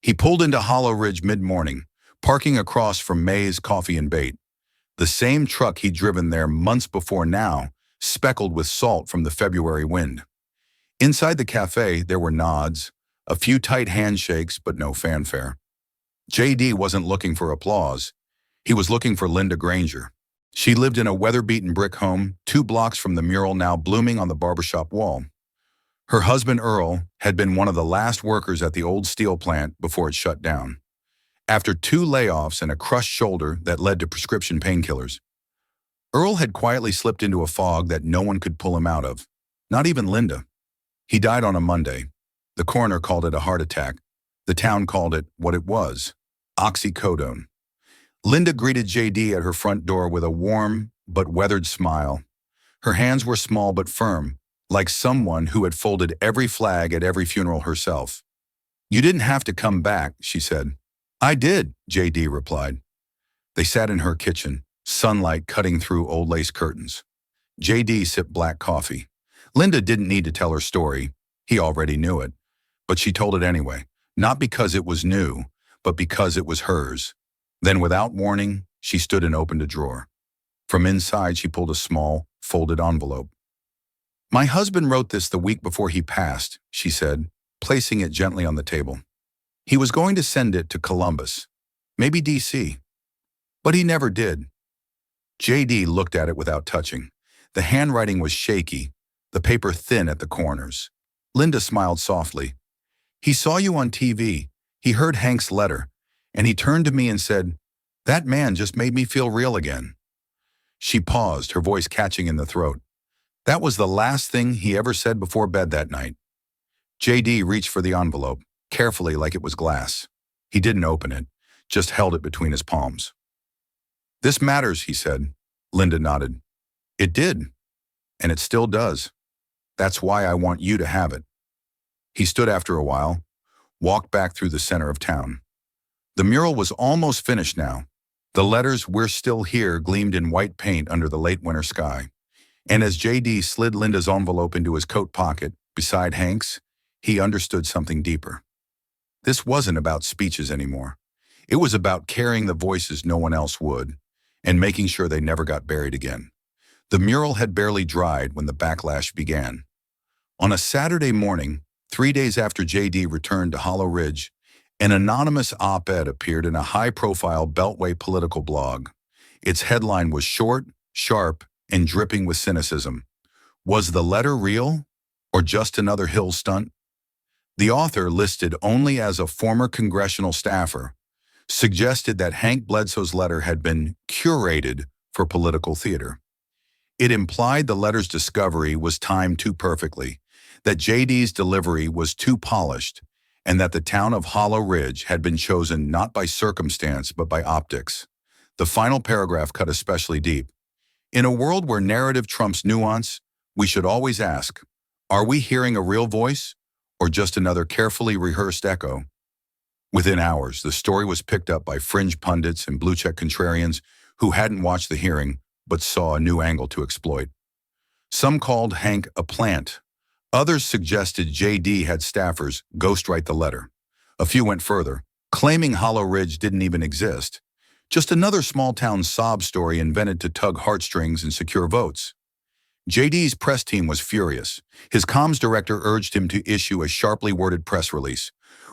He pulled into Hollow Ridge mid-morning, parking across from May's Coffee and Bait. The same truck he'd driven there months before now, speckled with salt from the February wind. Inside the cafe, there were nods, a few tight handshakes, but no fanfare. JD wasn't looking for applause. He was looking for Linda Granger. She lived in a weather-beaten brick home, 2 blocks from the mural now blooming on the barbershop wall. Her husband, Earl, had been one of the last workers at the old steel plant before it shut down. After 2 layoffs and a crushed shoulder that led to prescription painkillers, Earl had quietly slipped into a fog that no one could pull him out of, not even Linda. He died on a Monday. The coroner called it a heart attack. The town called it what it was, oxycodone. Linda greeted JD at her front door with a warm but weathered smile. Her hands were small but firm, like someone who had folded every flag at every funeral herself. "You didn't have to come back," she said. "I did," JD replied. They sat in her kitchen, sunlight cutting through old lace curtains. JD sipped black coffee. Linda didn't need to tell her story. He already knew it. But she told it anyway, not because it was new, but because it was hers. Then, without warning, she stood and opened a drawer. From inside, she pulled a small, folded envelope. "My husband wrote this the week before he passed," she said, placing it gently on the table. "He was going to send it to Columbus, maybe D.C., but he never did." JD looked at it without touching. The handwriting was shaky, the paper thin at the corners. Linda smiled softly. "He saw you on TV, he heard Hank's letter, and he turned to me and said, 'That man just made me feel real again.'" She paused, her voice catching in the throat. "That was the last thing he ever said before bed that night." JD reached for the envelope, carefully like it was glass. He didn't open it, just held it between his palms. "This matters," he said. Linda nodded. "It did, and it still does. That's why I want you to have it." He stood after a while, walked back through the center of town. The mural was almost finished now. The letters "We're Still Here" gleamed in white paint under the late winter sky. And as JD slid Linda's envelope into his coat pocket, beside Hank's, he understood something deeper. This wasn't about speeches anymore. It was about carrying the voices no one else would, and making sure they never got buried again. The mural had barely dried when the backlash began. On a Saturday morning, 3 days after JD returned to Hollow Ridge, an anonymous op-ed appeared in a high-profile Beltway political blog. Its headline was short, sharp, and dripping with cynicism. Was the letter real, or just another Hill stunt? The author, listed only as a former congressional staffer, suggested that Hank Bledsoe's letter had been curated for political theater. It implied the letter's discovery was timed too perfectly, that JD's delivery was too polished, and that the town of Hollow Ridge had been chosen not by circumstance but by optics. The final paragraph cut especially deep. "In a world where narrative trumps nuance, we should always ask, are we hearing a real voice, or just another carefully rehearsed echo?" Within hours, the story was picked up by fringe pundits and blue-check contrarians who hadn't watched the hearing but saw a new angle to exploit. Some called Hank a plant. Others suggested JD had staffers ghostwrite the letter. A few went further, claiming Hollow Ridge didn't even exist. Just another small-town sob story invented to tug heartstrings and secure votes. JD's press team was furious. His comms director urged him to issue a sharply worded press release.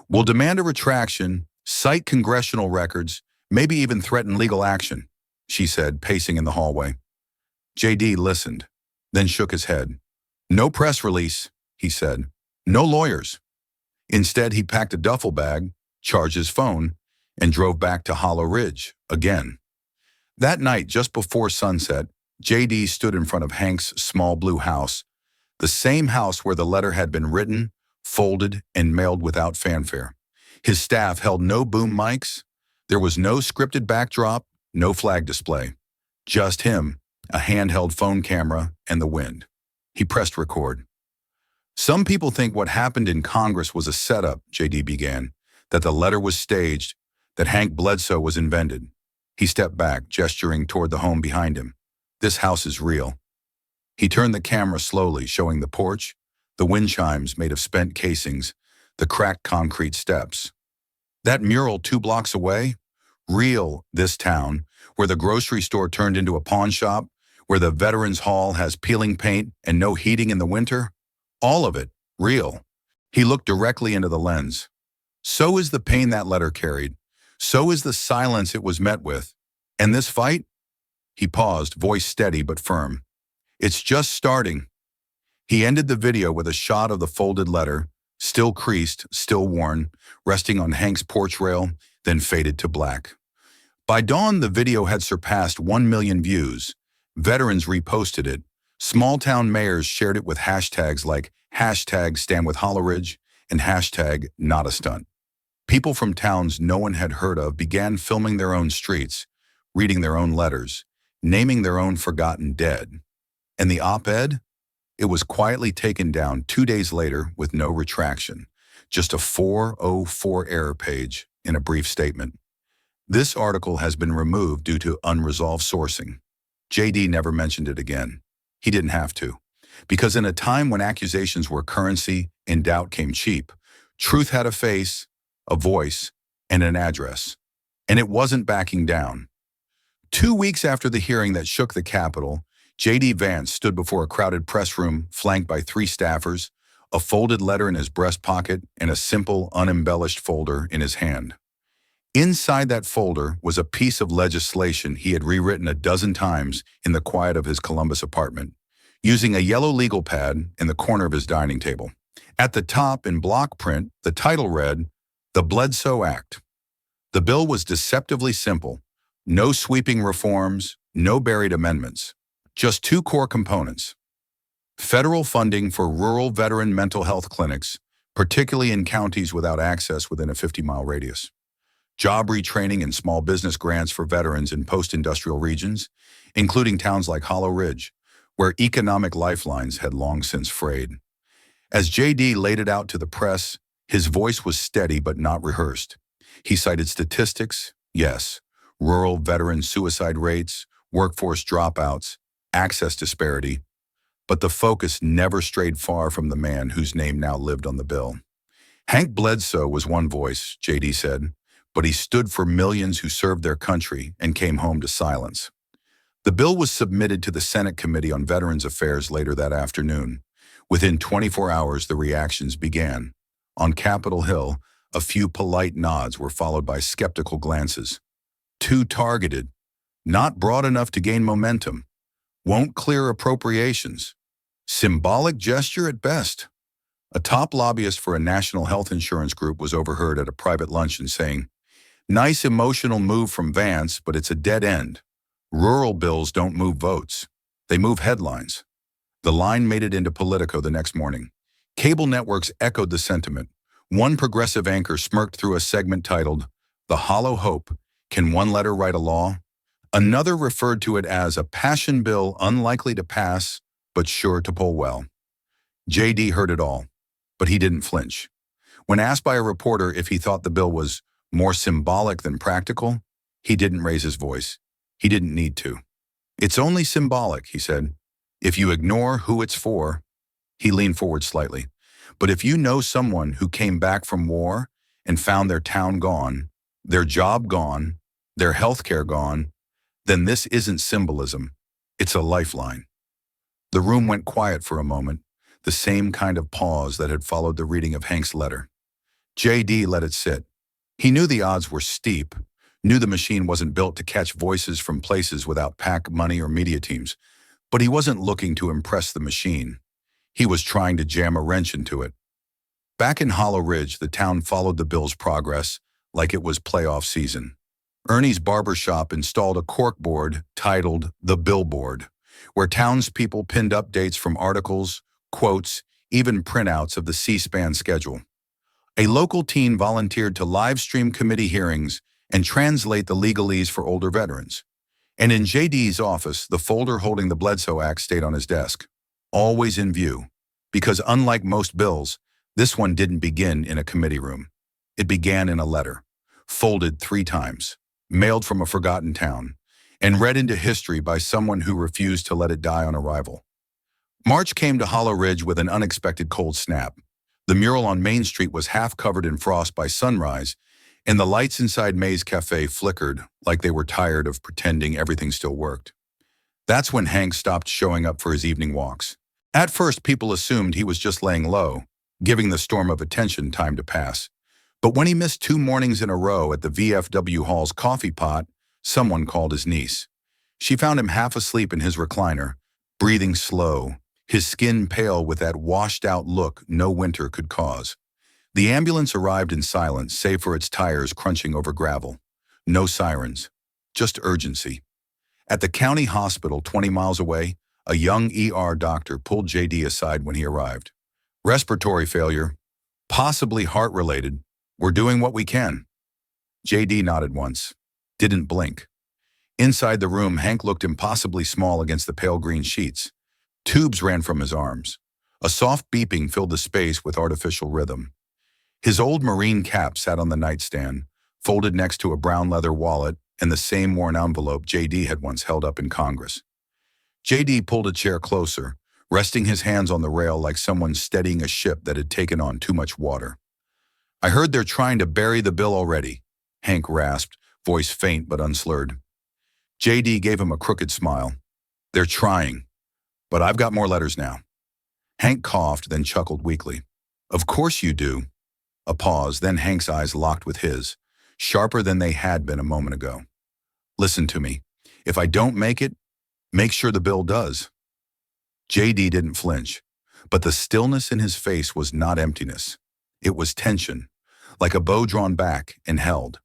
"We'll demand a retraction, cite congressional records, maybe even threaten legal action," she said, pacing in the hallway. JD listened, then shook his head. "No press release," he said. "No lawyers." Instead, he packed a duffel bag, charged his phone, and drove back to Hollow Ridge again. That night, just before sunset, JD stood in front of Hank's small blue house, the same house where the letter had been written, folded, and mailed without fanfare. His staff held no boom mics. There was no scripted backdrop, no flag display. Just him, a handheld phone camera, and the wind. He pressed record. "Some people think what happened in Congress was a setup," JD began, "that the letter was staged, that Hank Bledsoe was invented." He stepped back, gesturing toward the home behind him. "This house is real." He turned the camera slowly, showing the porch, the wind chimes made of spent casings, the cracked concrete steps. That mural 2 blocks away? Real, this town, where the grocery store turned into a pawn shop, where the Veterans Hall has peeling paint and no heating in the winter? All of it, real. He looked directly into the lens. So is the pain that letter carried. So is the silence it was met with. And this fight? He paused, voice steady but firm. It's just starting. He ended the video with a shot of the folded letter, still creased, still worn, resting on Hank's porch rail, then faded to black. By dawn, the video had surpassed 1 million views. Veterans reposted it. Small-town mayors shared it with hashtags like #StandWithHolloridge and #NotAstunt. People from towns no one had heard of began filming their own streets, reading their own letters, naming their own forgotten dead. And the op-ed? It was quietly taken down 2 days later with no retraction, just a 404 error page in a brief statement. This article has been removed due to unresolved sourcing. JD never mentioned it again. He didn't have to. Because in a time when accusations were currency and doubt came cheap, truth had a face, a voice, and an address. And it wasn't backing down. 2 weeks after the hearing that shook the Capitol, J.D. Vance stood before a crowded press room flanked by 3 staffers, a folded letter in his breast pocket, and a simple, unembellished folder in his hand. Inside that folder was a piece of legislation he had rewritten a dozen times in the quiet of his Columbus apartment, using a yellow legal pad in the corner of his dining table. At the top, in block print, the title read, "The Bledsoe Act." The bill was deceptively simple. No sweeping reforms, no buried amendments. Just 2 core components. Federal funding for rural veteran mental health clinics, particularly in counties without access within a 50-mile radius. Job retraining and small business grants for veterans in post-industrial regions, including towns like Hollow Ridge, where economic lifelines had long since frayed. As JD laid it out to the press, his voice was steady but not rehearsed. He cited statistics, yes, rural veteran suicide rates, workforce dropouts, access disparity, but the focus never strayed far from the man whose name now lived on the bill. Hank Bledsoe was one voice, JD said, but he stood for millions who served their country and came home to silence. The bill was submitted to the Senate Committee on Veterans Affairs later that afternoon. Within 24 hours, the reactions began. On Capitol Hill, a few polite nods were followed by skeptical glances. Too targeted, not broad enough to gain momentum, won't clear appropriations. Symbolic gesture at best. A top lobbyist for a national health insurance group was overheard at a private luncheon saying, "Nice emotional move from Vance, but it's a dead end. Rural bills don't move votes. They move headlines." The line made it into Politico the next morning. Cable networks echoed the sentiment. One progressive anchor smirked through a segment titled, "The Hollow Hope, Can One Letter Write a Law?" Another referred to it as a passion bill unlikely to pass, but sure to poll well. JD heard it all, but he didn't flinch. When asked by a reporter if he thought the bill was more symbolic than practical, he didn't raise his voice. He didn't need to. "It's only symbolic," he said. "If you ignore who it's for," he leaned forward slightly, "but if you know someone who came back from war and found their town gone, their job gone, their health care gone, then this isn't symbolism, it's a lifeline." The room went quiet for a moment, the same kind of pause that had followed the reading of Hank's letter. JD let it sit. He knew the odds were steep, knew the machine wasn't built to catch voices from places without PAC money or media teams, but he wasn't looking to impress the machine. He was trying to jam a wrench into it. Back in Hollow Ridge, the town followed the bill's progress like it was playoff season. Ernie's barbershop installed a corkboard titled The Billboard, where townspeople pinned updates from articles, quotes, even printouts of the C-SPAN schedule. A local teen volunteered to live stream committee hearings and translate the legalese for older veterans. And in JD's office, the folder holding the Bledsoe Act stayed on his desk, always in view, because unlike most bills, this one didn't begin in a committee room. It began in a letter, folded 3 times, mailed from a forgotten town, and read into history by someone who refused to let it die on arrival. March came to Hollow Ridge with an unexpected cold snap. The mural on Main Street was half covered in frost by sunrise, and the lights inside May's cafe flickered like they were tired of pretending everything still worked. That's when Hank stopped showing up for his evening walks. At first, people assumed he was just laying low, giving the storm of attention time to pass. But when he missed 2 mornings in a row at the VFW Hall's coffee pot, someone called his niece. She found him half asleep in his recliner, breathing slow, his skin pale with that washed-out look no winter could cause. The ambulance arrived in silence, save for its tires crunching over gravel. No sirens, just urgency. At the county hospital 20 miles away, a young ER doctor pulled JD aside when he arrived. Respiratory failure, possibly heart-related. We're doing what we can. JD nodded once, didn't blink. Inside the room, Hank looked impossibly small against the pale green sheets. Tubes ran from his arms. A soft beeping filled the space with artificial rhythm. His old Marine cap sat on the nightstand, folded next to a brown leather wallet and the same worn envelope JD had once held up in Congress. JD pulled a chair closer, resting his hands on the rail like someone steadying a ship that had taken on too much water. I heard they're trying to bury the bill already, Hank rasped, voice faint but unslurred. JD gave him a crooked smile. They're trying, but I've got more letters now. Hank coughed, then chuckled weakly. Of course you do. A pause, then Hank's eyes locked with his, sharper than they had been a moment ago. Listen to me. If I don't make it, make sure the bill does. JD didn't flinch, but the stillness in his face was not emptiness. It was tension, like a bow drawn back and held.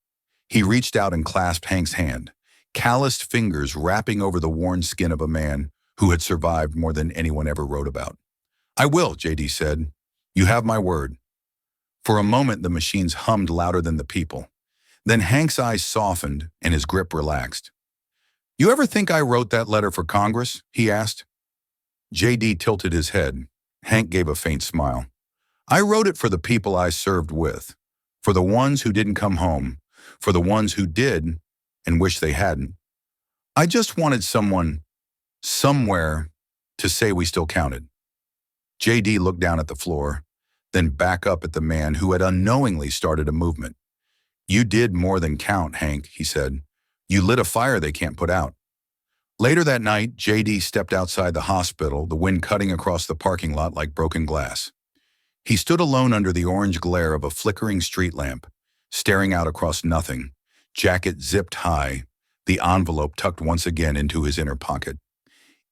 He reached out and clasped Hank's hand, calloused fingers wrapping over the worn skin of a man who had survived more than anyone ever wrote about. I will, JD said. You have my word. For a moment, the machines hummed louder than the people. Then Hank's eyes softened and his grip relaxed. You ever think I wrote that letter for Congress? He asked. JD tilted his head. Hank gave a faint smile. I wrote it for the people I served with, for the ones who didn't come home, for the ones who did and wish they hadn't. I just wanted someone, somewhere, to say we still counted. JD looked down at the floor, then back up at the man who had unknowingly started a movement. You did more than count, Hank, he said. You lit a fire they can't put out. Later that night, JD stepped outside the hospital, the wind cutting across the parking lot like broken glass. He stood alone under the orange glare of a flickering street lamp, staring out across nothing, jacket zipped high, the envelope tucked once again into his inner pocket.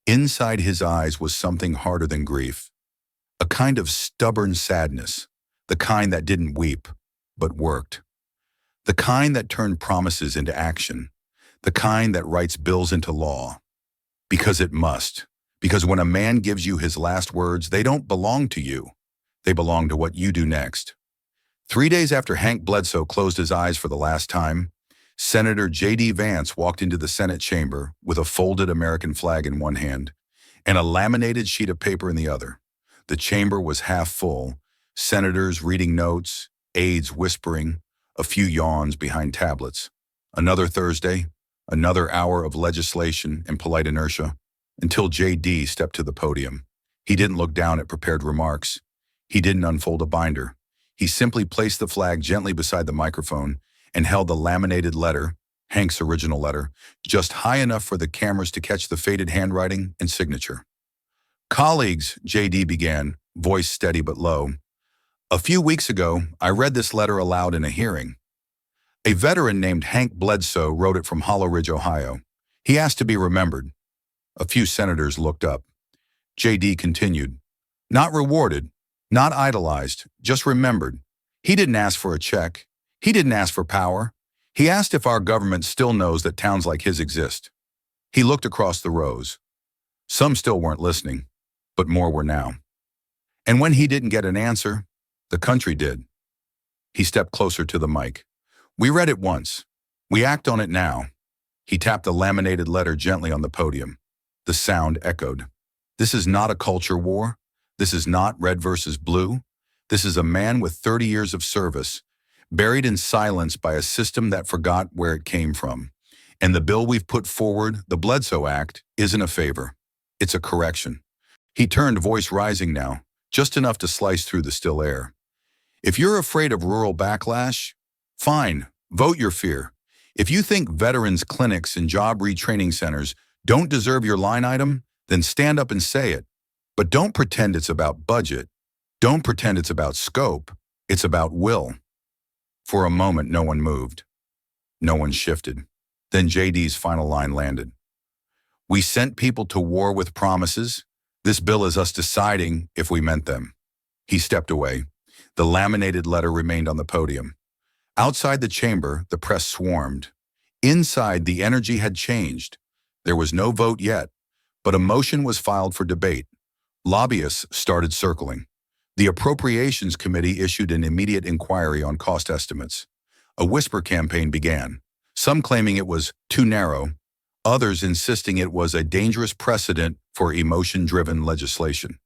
Inside his eyes was something harder than grief. A kind of stubborn sadness, the kind that didn't weep, but worked. The kind that turned promises into action, the kind that writes bills into law. Because it must. Because when a man gives you his last words, they don't belong to you. They belong to what you do next. 3 days after Hank Bledsoe closed his eyes for the last time, Senator J.D. Vance walked into the Senate chamber with a folded American flag in one hand and a laminated sheet of paper in the other. The chamber was half full, senators reading notes, aides whispering, a few yawns behind tablets. Another Thursday, another hour of legislation and polite inertia, until J.D. stepped to the podium. He didn't look down at prepared remarks. He didn't unfold a binder. He simply placed the flag gently beside the microphone and held the laminated letter, Hank's original letter, just high enough for the cameras to catch the faded handwriting and signature. Colleagues, J.D. began, voice steady but low. A few weeks ago, I read this letter aloud in a hearing. A veteran named Hank Bledsoe wrote it from Hollow Ridge, Ohio. He asked to be remembered. A few senators looked up. J.D. continued. Not rewarded, not idolized, just remembered. He didn't ask for a check. He didn't ask for power. He asked if our government still knows that towns like his exist. He looked across the rows. Some still weren't listening, but more were now. And when he didn't get an answer, the country did. He stepped closer to the mic. We read it once. We act on it now. He tapped the laminated letter gently on the podium. The sound echoed. This is not a culture war. This is not red versus blue. This is a man with 30 years of service, buried in silence by a system that forgot where it came from. And the bill we've put forward, the Bledsoe Act, isn't a favor. It's a correction. He turned, voice rising now, just enough to slice through the still air. If you're afraid of rural backlash, fine, Vote your fear. If you think veterans clinics and job retraining centers don't deserve your line item, then stand up and say it. But don't pretend it's about budget. Don't pretend it's about scope. It's about will. For a moment, no one moved. No one shifted. Then JD's final line landed. We sent people to war with promises. This bill is us deciding if we meant them. He stepped away. The laminated letter remained on the podium. Outside the chamber, the press swarmed. Inside, the energy had changed. There was no vote yet, but a motion was filed for debate. Lobbyists started circling. The Appropriations Committee issued an immediate inquiry on cost estimates. A whisper campaign began, some claiming it was too narrow, others insisting it was a dangerous precedent for emotion-driven legislation.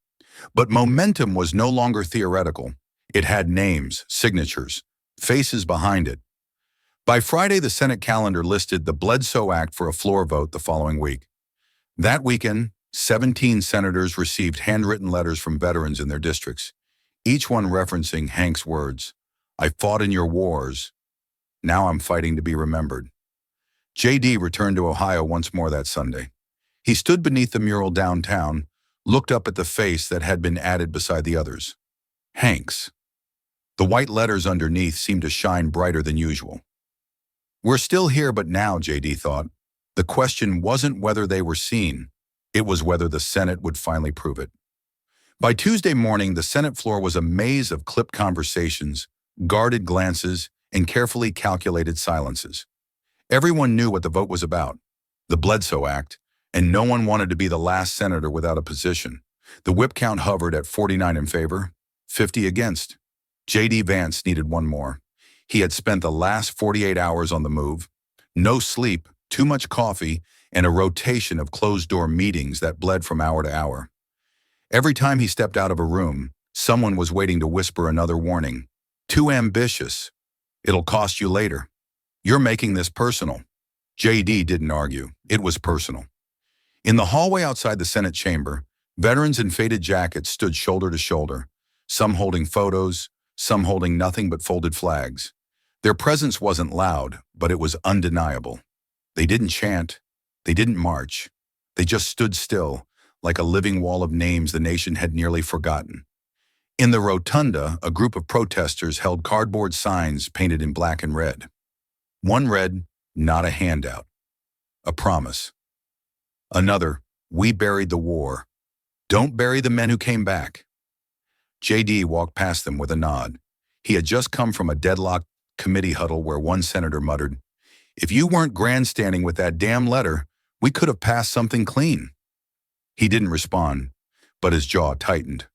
But momentum was no longer theoretical. It had names, signatures, faces behind it. By Friday, the Senate calendar listed the Bledsoe Act for a floor vote the following week. That weekend, 17 senators received handwritten letters from veterans in their districts, each one referencing Hank's words, "I fought in your wars. Now I'm fighting to be remembered." JD returned to Ohio once more that Sunday. He stood beneath the mural downtown, looked up at the face that had been added beside the others. Hank's. The white letters underneath seemed to shine brighter than usual. We're still here, but now, JD thought. The question wasn't whether they were seen. It was whether the Senate would finally prove it. By Tuesday morning, the Senate floor was a maze of clipped conversations, guarded glances, and carefully calculated silences. Everyone knew what the vote was about, the Bledsoe Act, and no one wanted to be the last senator without a position. The whip count hovered at 49 in favor, 50 against. JD Vance needed one more. He had spent the last 48 hours on the move. No sleep, too much coffee, and a rotation of closed-door meetings that bled from hour to hour. Every time he stepped out of a room, someone was waiting to whisper another warning. Too ambitious. It'll cost you later. You're making this personal. JD didn't argue. It was personal. In the hallway outside the Senate chamber, veterans in faded jackets stood shoulder to shoulder, some holding photos, some holding nothing but folded flags. Their presence wasn't loud, but it was undeniable. They didn't chant. They didn't march. They just stood still, like a living wall of names the nation had nearly forgotten. In the rotunda, a group of protesters held cardboard signs painted in black and red. One read, "Not a handout." A promise. Another, "We buried the war. Don't bury the men who came back." JD walked past them with a nod. He had just come from a deadlocked committee huddle where one senator muttered, "If you weren't grandstanding with that damn letter, we could have passed something clean." He didn't respond, but his jaw tightened.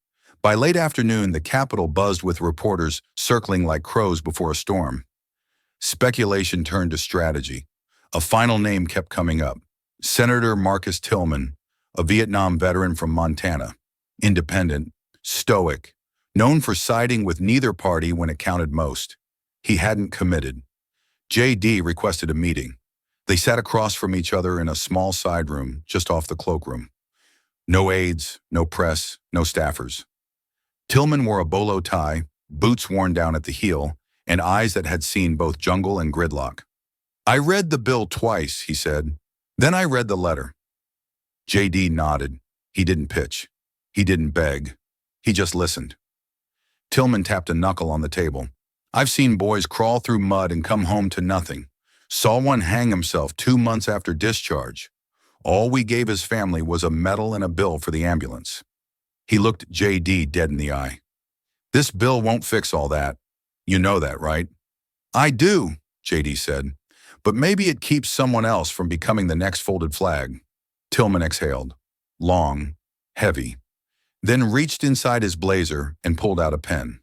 By late afternoon, the Capitol buzzed with reporters circling like crows before a storm. Speculation turned to strategy. A final name kept coming up. Senator Marcus Tillman, a Vietnam veteran from Montana. Independent, stoic, known for siding with neither party when it counted most. He hadn't committed. JD requested a meeting. They sat across from each other in a small side room just off the cloakroom. No aides, no press, no staffers. Tillman wore a bolo tie, boots worn down at the heel, and eyes that had seen both jungle and gridlock. "I read the bill twice," he said. "Then I read the letter." JD nodded. He didn't pitch. He didn't beg. He just listened. Tillman tapped a knuckle on the table. "I've seen boys crawl through mud and come home to nothing. Saw one hang himself 2 months after discharge. All we gave his family was a medal and a bill for the ambulance." He looked JD dead in the eye. "This bill won't fix all that. You know that, right?" "I do," JD said. "But maybe it keeps someone else from becoming the next folded flag." Tillman exhaled. Long, heavy. Then reached inside his blazer and pulled out a pen.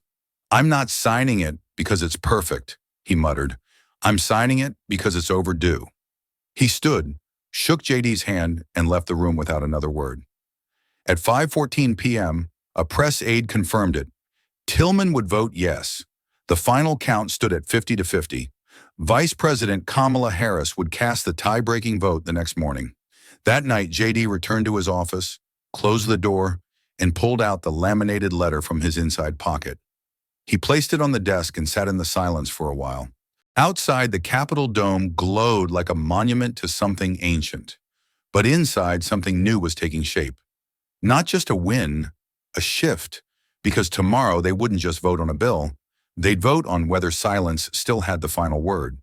"I'm not signing it because it's perfect," he muttered. "I'm signing it because it's overdue." He stood, shook JD's hand, and left the room without another word. At 5:14 p.m., a press aide confirmed it. Tillman would vote yes. The final count stood at 50 to 50. Vice President Kamala Harris would cast the tie-breaking vote the next morning. That night, JD returned to his office, closed the door, and pulled out the laminated letter from his inside pocket. He placed it on the desk and sat in the silence for a while. Outside, the Capitol dome glowed like a monument to something ancient. But inside, something new was taking shape. Not just a win, a shift. Because tomorrow they wouldn't just vote on a bill, they'd vote on whether silence still had the final word.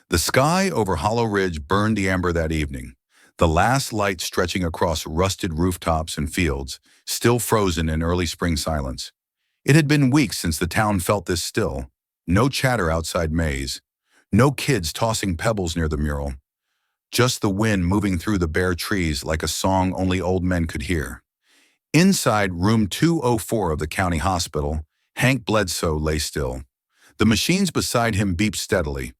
The sky over Hollow Ridge burned the amber that evening, the last light stretching across rusted rooftops and fields, still frozen in early spring silence. It had been weeks since the town felt this still. No chatter outside Maze, no kids tossing pebbles near the mural, just the wind moving through the bare trees like a song only old men could hear. Inside room 204 of the county hospital, Hank Bledsoe lay still. The machines beside him beeped steadily,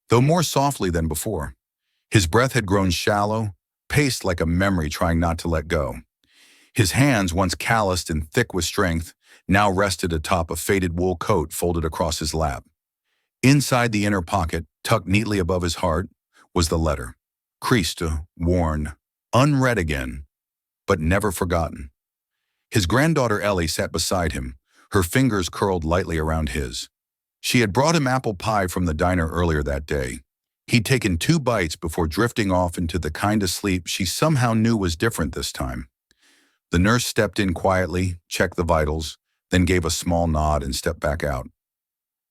though more softly than before. His breath had grown shallow, paced like a memory trying not to let go. His hands, once calloused and thick with strength, now rested atop a faded wool coat folded across his lap. Inside the inner pocket, tucked neatly above his heart, was the letter. Creased, worn, unread again, but never forgotten. His granddaughter Ellie sat beside him, her fingers curled lightly around his. She had brought him apple pie from the diner earlier that day. He'd taken 2 bites before drifting off into the kind of sleep she somehow knew was different this time. The nurse stepped in quietly, checked the vitals, then gave a small nod and stepped back out.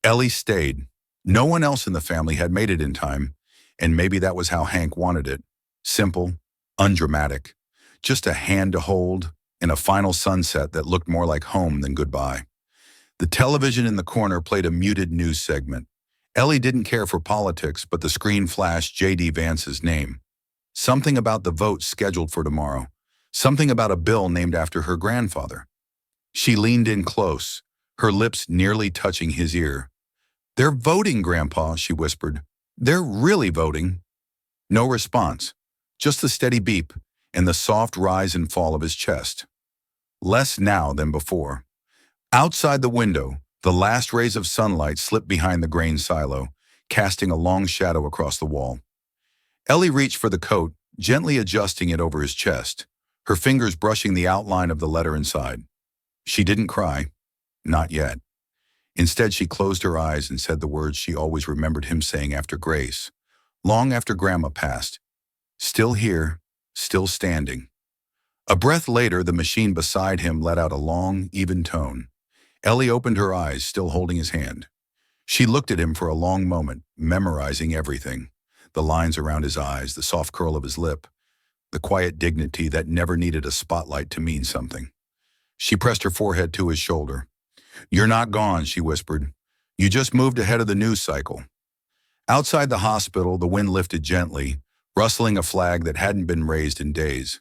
Ellie stayed. No one else in the family had made it in time, and maybe that was how Hank wanted it. Simple, undramatic, just a hand to hold, in a final sunset that looked more like home than goodbye. The television in the corner played a muted news segment. Ellie didn't care for politics, but the screen flashed J.D. Vance's name. Something about the vote scheduled for tomorrow. Something about a bill named after her grandfather. She leaned in close, her lips nearly touching his ear. "They're voting, Grandpa," she whispered. "They're really voting." No response, just the steady beep and the soft rise and fall of his chest. Less now than before. Outside the window, the last rays of sunlight slipped behind the grain silo, casting a long shadow across the wall. Ellie reached for the coat, gently adjusting it over his chest, her fingers brushing the outline of the letter inside. She didn't cry. Not yet. Instead, she closed her eyes and said the words she always remembered him saying after Grace, long after Grandma passed. Still here, still standing. A breath later, the machine beside him let out a long, even tone. Ellie opened her eyes, still holding his hand. She looked at him for a long moment, memorizing everything. The lines around his eyes, the soft curl of his lip, the quiet dignity that never needed a spotlight to mean something. She pressed her forehead to his shoulder. "You're not gone," she whispered. "You just moved ahead of the news cycle." Outside the hospital, the wind lifted gently, rustling a flag that hadn't been raised in days.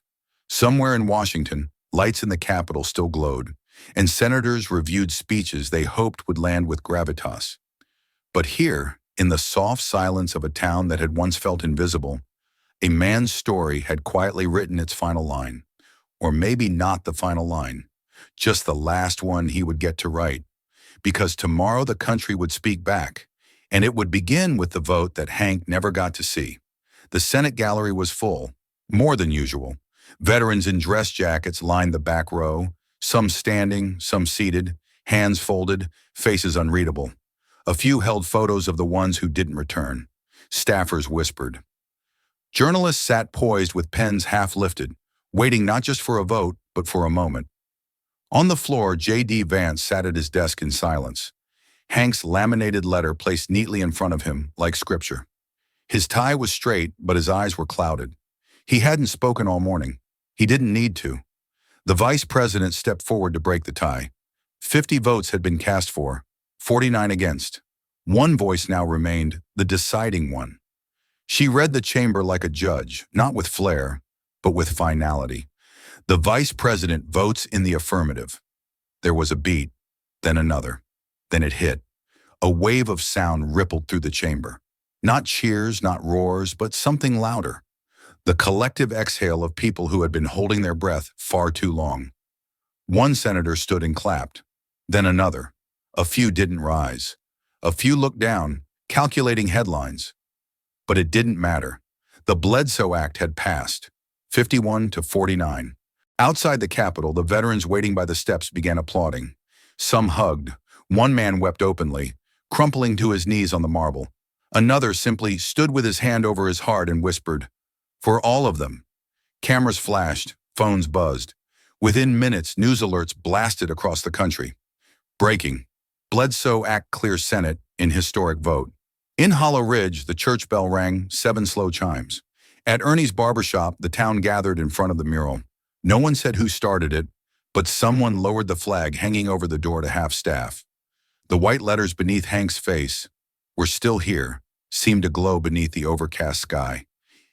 Somewhere in Washington, lights in the Capitol still glowed, and senators reviewed speeches they hoped would land with gravitas. But here, in the soft silence of a town that had once felt invisible, a man's story had quietly written its final line. Or maybe not the final line, just the last one he would get to write. Because tomorrow the country would speak back, and it would begin with the vote that Hank never got to see. The Senate gallery was full, more than usual. Veterans in dress jackets lined the back row, some standing, some seated, hands folded, faces unreadable. A few held photos of the ones who didn't return. Staffers whispered. Journalists sat poised with pens half lifted, waiting not just for a vote, but for a moment. On the floor, J.D. Vance sat at his desk in silence, Hank's laminated letter placed neatly in front of him, like scripture. His tie was straight, but his eyes were clouded. He hadn't spoken all morning. He didn't need to. The vice president stepped forward to break the tie. 50 votes had been cast for, 49 against. One voice now remained, the deciding one. She read the chamber like a judge, not with flair, but with finality. The vice president votes in the affirmative. There was a beat, then another. Then it hit. A wave of sound rippled through the chamber. Not cheers, not roars, but something louder. The collective exhale of people who had been holding their breath far too long. One senator stood and clapped. Then another. A few didn't rise. A few looked down, calculating headlines. But it didn't matter. The Bledsoe Act had passed, 51 to 49. Outside the Capitol, the veterans waiting by the steps began applauding. Some hugged. One man wept openly, crumpling to his knees on the marble. Another simply stood with his hand over his heart and whispered, "For all of them." Cameras flashed, phones buzzed. Within minutes, news alerts blasted across the country. Breaking. Bledsoe Act clears Senate in historic vote. In Hollow Ridge, the church bell rang 7 slow chimes. At Ernie's barbershop, the town gathered in front of the mural. No one said who started it, but someone lowered the flag hanging over the door to half staff. The white letters beneath Hank's face, "We're still here," seemed to glow beneath the overcast sky.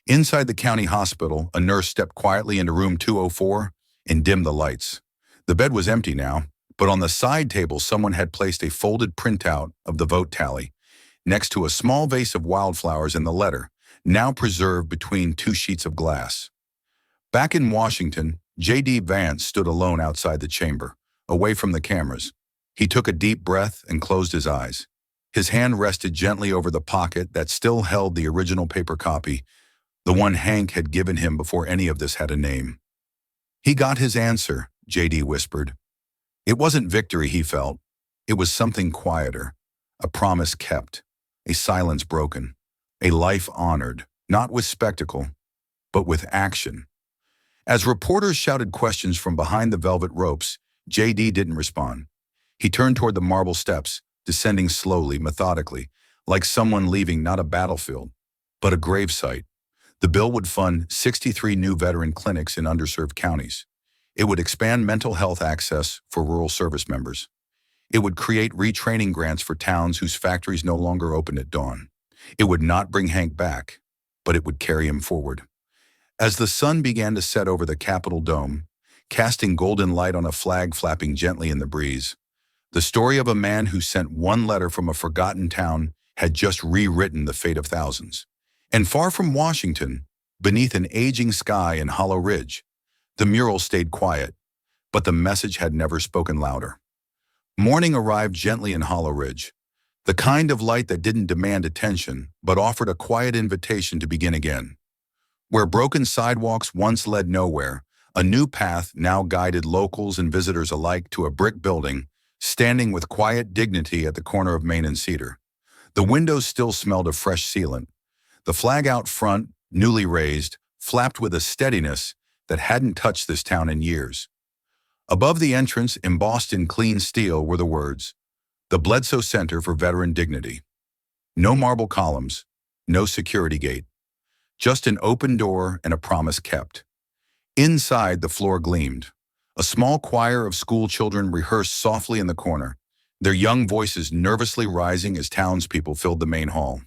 Inside the county hospital, a nurse stepped quietly into room 204 and dimmed the lights. The bed was empty now, but on the side table someone had placed a folded printout of the vote tally, next to a small vase of wildflowers and the letter, now preserved between 2 sheets of glass. Back in Washington, J.D. Vance stood alone outside the chamber, away from the cameras. He took a deep breath and closed his eyes. His hand rested gently over the pocket that still held the original paper copy, the one Hank had given him before any of this had a name. "He got his answer," J.D. whispered. It wasn't victory he felt. It was something quieter, a promise kept, a silence broken, a life honored, not with spectacle, but with action. As reporters shouted questions from behind the velvet ropes, J.D. didn't respond. He turned toward the marble steps, descending slowly, methodically, like someone leaving not a battlefield, but a gravesite. The bill would fund 63 new veteran clinics in underserved counties. It would expand mental health access for rural service members. It would create retraining grants for towns whose factories no longer opened at dawn. It would not bring Hank back, but it would carry him forward. As the sun began to set over the Capitol dome, casting golden light on a flag flapping gently in the breeze, the story of a man who sent one letter from a forgotten town had just rewritten the fate of thousands. And far from Washington, beneath an aging sky in Hollow Ridge, the mural stayed quiet, but the message had never spoken louder. Morning arrived gently in Hollow Ridge, the kind of light that didn't demand attention, but offered a quiet invitation to begin again. Where broken sidewalks once led nowhere, a new path now guided locals and visitors alike to a brick building, standing with quiet dignity at the corner of Main and Cedar. The windows still smelled of fresh sealant. The flag out front, newly raised, flapped with a steadiness that hadn't touched this town in years. Above the entrance, embossed in clean steel, were the words, "The Bledsoe Center for Veteran Dignity." No marble columns, no security gate. Just an open door and a promise kept. Inside, the floor gleamed. A small choir of school children rehearsed softly in the corner, their young voices nervously rising as townspeople filled the main hall.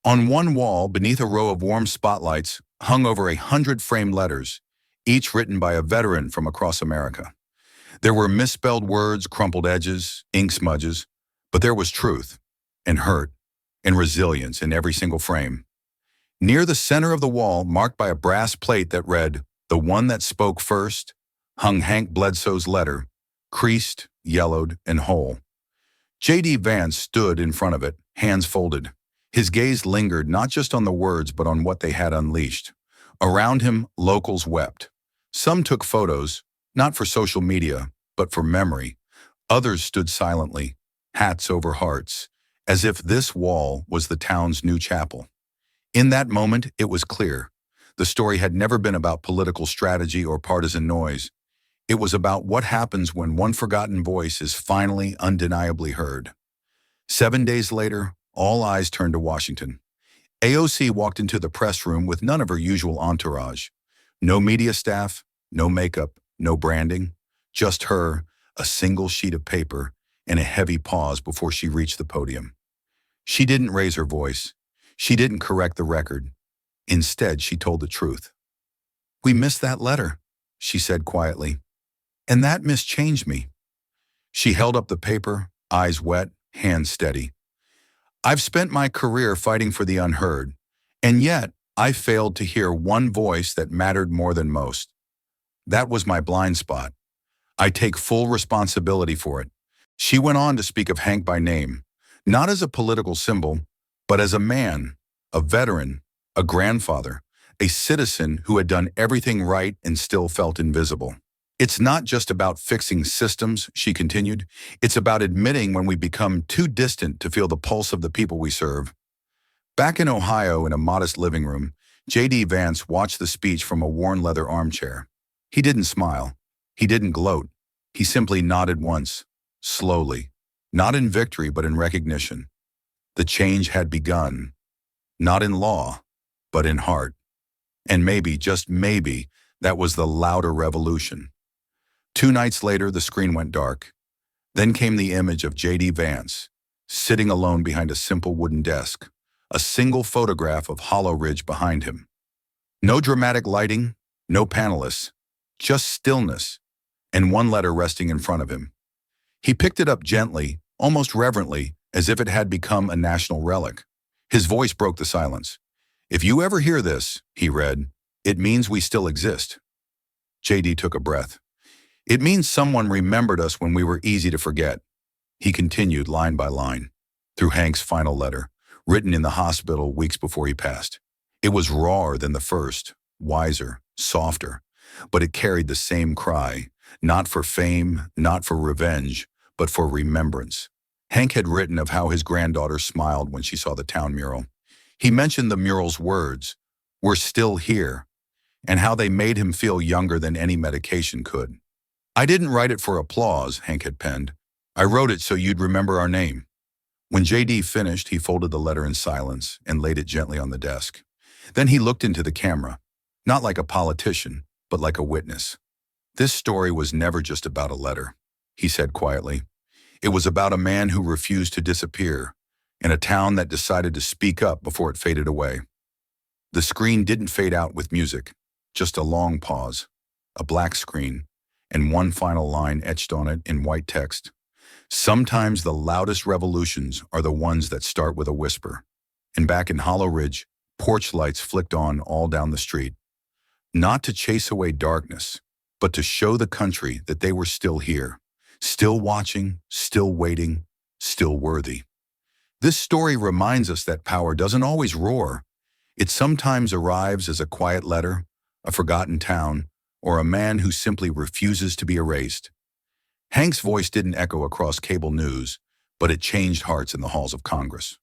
On one wall, beneath a row of warm spotlights, hung over 100 framed letters, each written by a veteran from across America. There were misspelled words, crumpled edges, ink smudges, but there was truth, and hurt, and resilience in every single frame. Near the center of the wall, marked by a brass plate that read, "The one that spoke first," hung Hank Bledsoe's letter, creased, yellowed, and whole. J.D. Vance stood in front of it, hands folded. His gaze lingered not just on the words but on what they had unleashed. Around him, locals wept. Some took photos, not for social media, but for memory. Others stood silently, hats over hearts, as if this wall was the town's new chapel. In that moment, it was clear. The story had never been about political strategy or partisan noise. It was about what happens when one forgotten voice is finally undeniably heard. 7 days later, all eyes turned to Washington. AOC walked into the press room with none of her usual entourage. No media staff, no makeup, no branding, just her, a single sheet of paper, and a heavy pause before she reached the podium. She didn't raise her voice. She didn't correct the record. Instead, she told the truth. "We missed that letter," she said quietly. "And that mischanged me." She held up the paper, eyes wet, hands steady. "I've spent my career fighting for the unheard, and yet I failed to hear one voice that mattered more than most. That was my blind spot. I take full responsibility for it." She went on to speak of Hank by name, not as a political symbol, but as a man, a veteran, a grandfather, a citizen who had done everything right and still felt invisible. "It's not just about fixing systems," she continued. "It's about admitting when we become too distant to feel the pulse of the people we serve. Back in Ohio, in a modest living room, J.D. Vance watched the speech from a worn leather armchair. He didn't smile. He didn't gloat. He simply nodded once, slowly, not in victory but in recognition. The change had begun, not in law, but in heart. And maybe, just maybe, that was the louder revolution. 2 nights later, the screen went dark. Then came the image of J.D. Vance, sitting alone behind a simple wooden desk, a single photograph of Hollow Ridge behind him. No dramatic lighting, no panelists, just stillness, and one letter resting in front of him. He picked it up gently, almost reverently, as if it had become a national relic. His voice broke the silence. "If you ever hear this," he read, "it means we still exist." J.D. took a breath. "It means someone remembered us when we were easy to forget." He continued line by line, through Hank's final letter, written in the hospital weeks before he passed. It was rawer than the first, wiser, softer, but it carried the same cry, not for fame, not for revenge, but for remembrance. Hank had written of how his granddaughter smiled when she saw the town mural. He mentioned the mural's words, "We're still here," and how they made him feel younger than any medication could. "I didn't write it for applause," Hank had penned. "I wrote it so you'd remember our name." When J.D. finished, he folded the letter in silence and laid it gently on the desk. Then he looked into the camera, not like a politician, but like a witness. "This story was never just about a letter," he said quietly. "It was about a man who refused to disappear, in a town that decided to speak up before it faded away." The screen didn't fade out with music, just a long pause, a black screen, and one final line etched on it in white text. "Sometimes the loudest revolutions are the ones that start with a whisper." And back in Hollow Ridge, porch lights flicked on all down the street. Not to chase away darkness, but to show the country that they were still here, still watching, still waiting, still worthy. This story reminds us that power doesn't always roar. It sometimes arrives as a quiet letter, a forgotten town, or a man who simply refuses to be erased. Hank's voice didn't echo across cable news, but it changed hearts in the halls of Congress.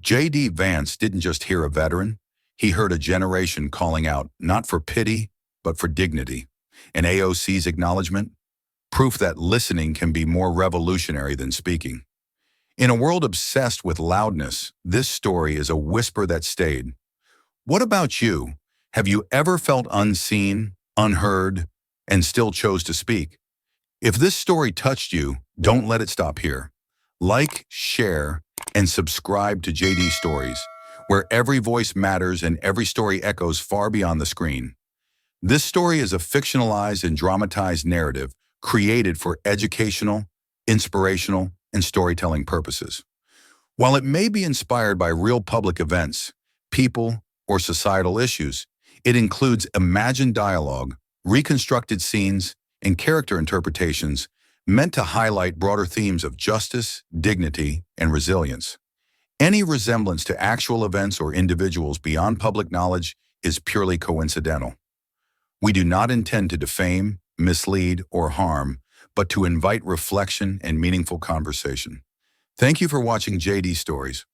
J.D. Vance didn't just hear a veteran, he heard a generation calling out not for pity, but for dignity. And AOC's acknowledgement? Proof that listening can be more revolutionary than speaking. In a world obsessed with loudness, this story is a whisper that stayed. What about you? Have you ever felt unseen, unheard, and still chose to speak? If this story touched you, don't let it stop here. Like, share, and subscribe to JD Stories, where every voice matters and every story echoes far beyond the screen. This story is a fictionalized and dramatized narrative created for educational, inspirational, and storytelling purposes. While it may be inspired by real public events, people, or societal issues, it includes imagined dialogue, reconstructed scenes, and character interpretations meant to highlight broader themes of justice, dignity, and resilience. Any resemblance to actual events or individuals beyond public knowledge is purely coincidental. We do not intend to defame, mislead, or harm, but to invite reflection and meaningful conversation. Thank you for watching JD Stories.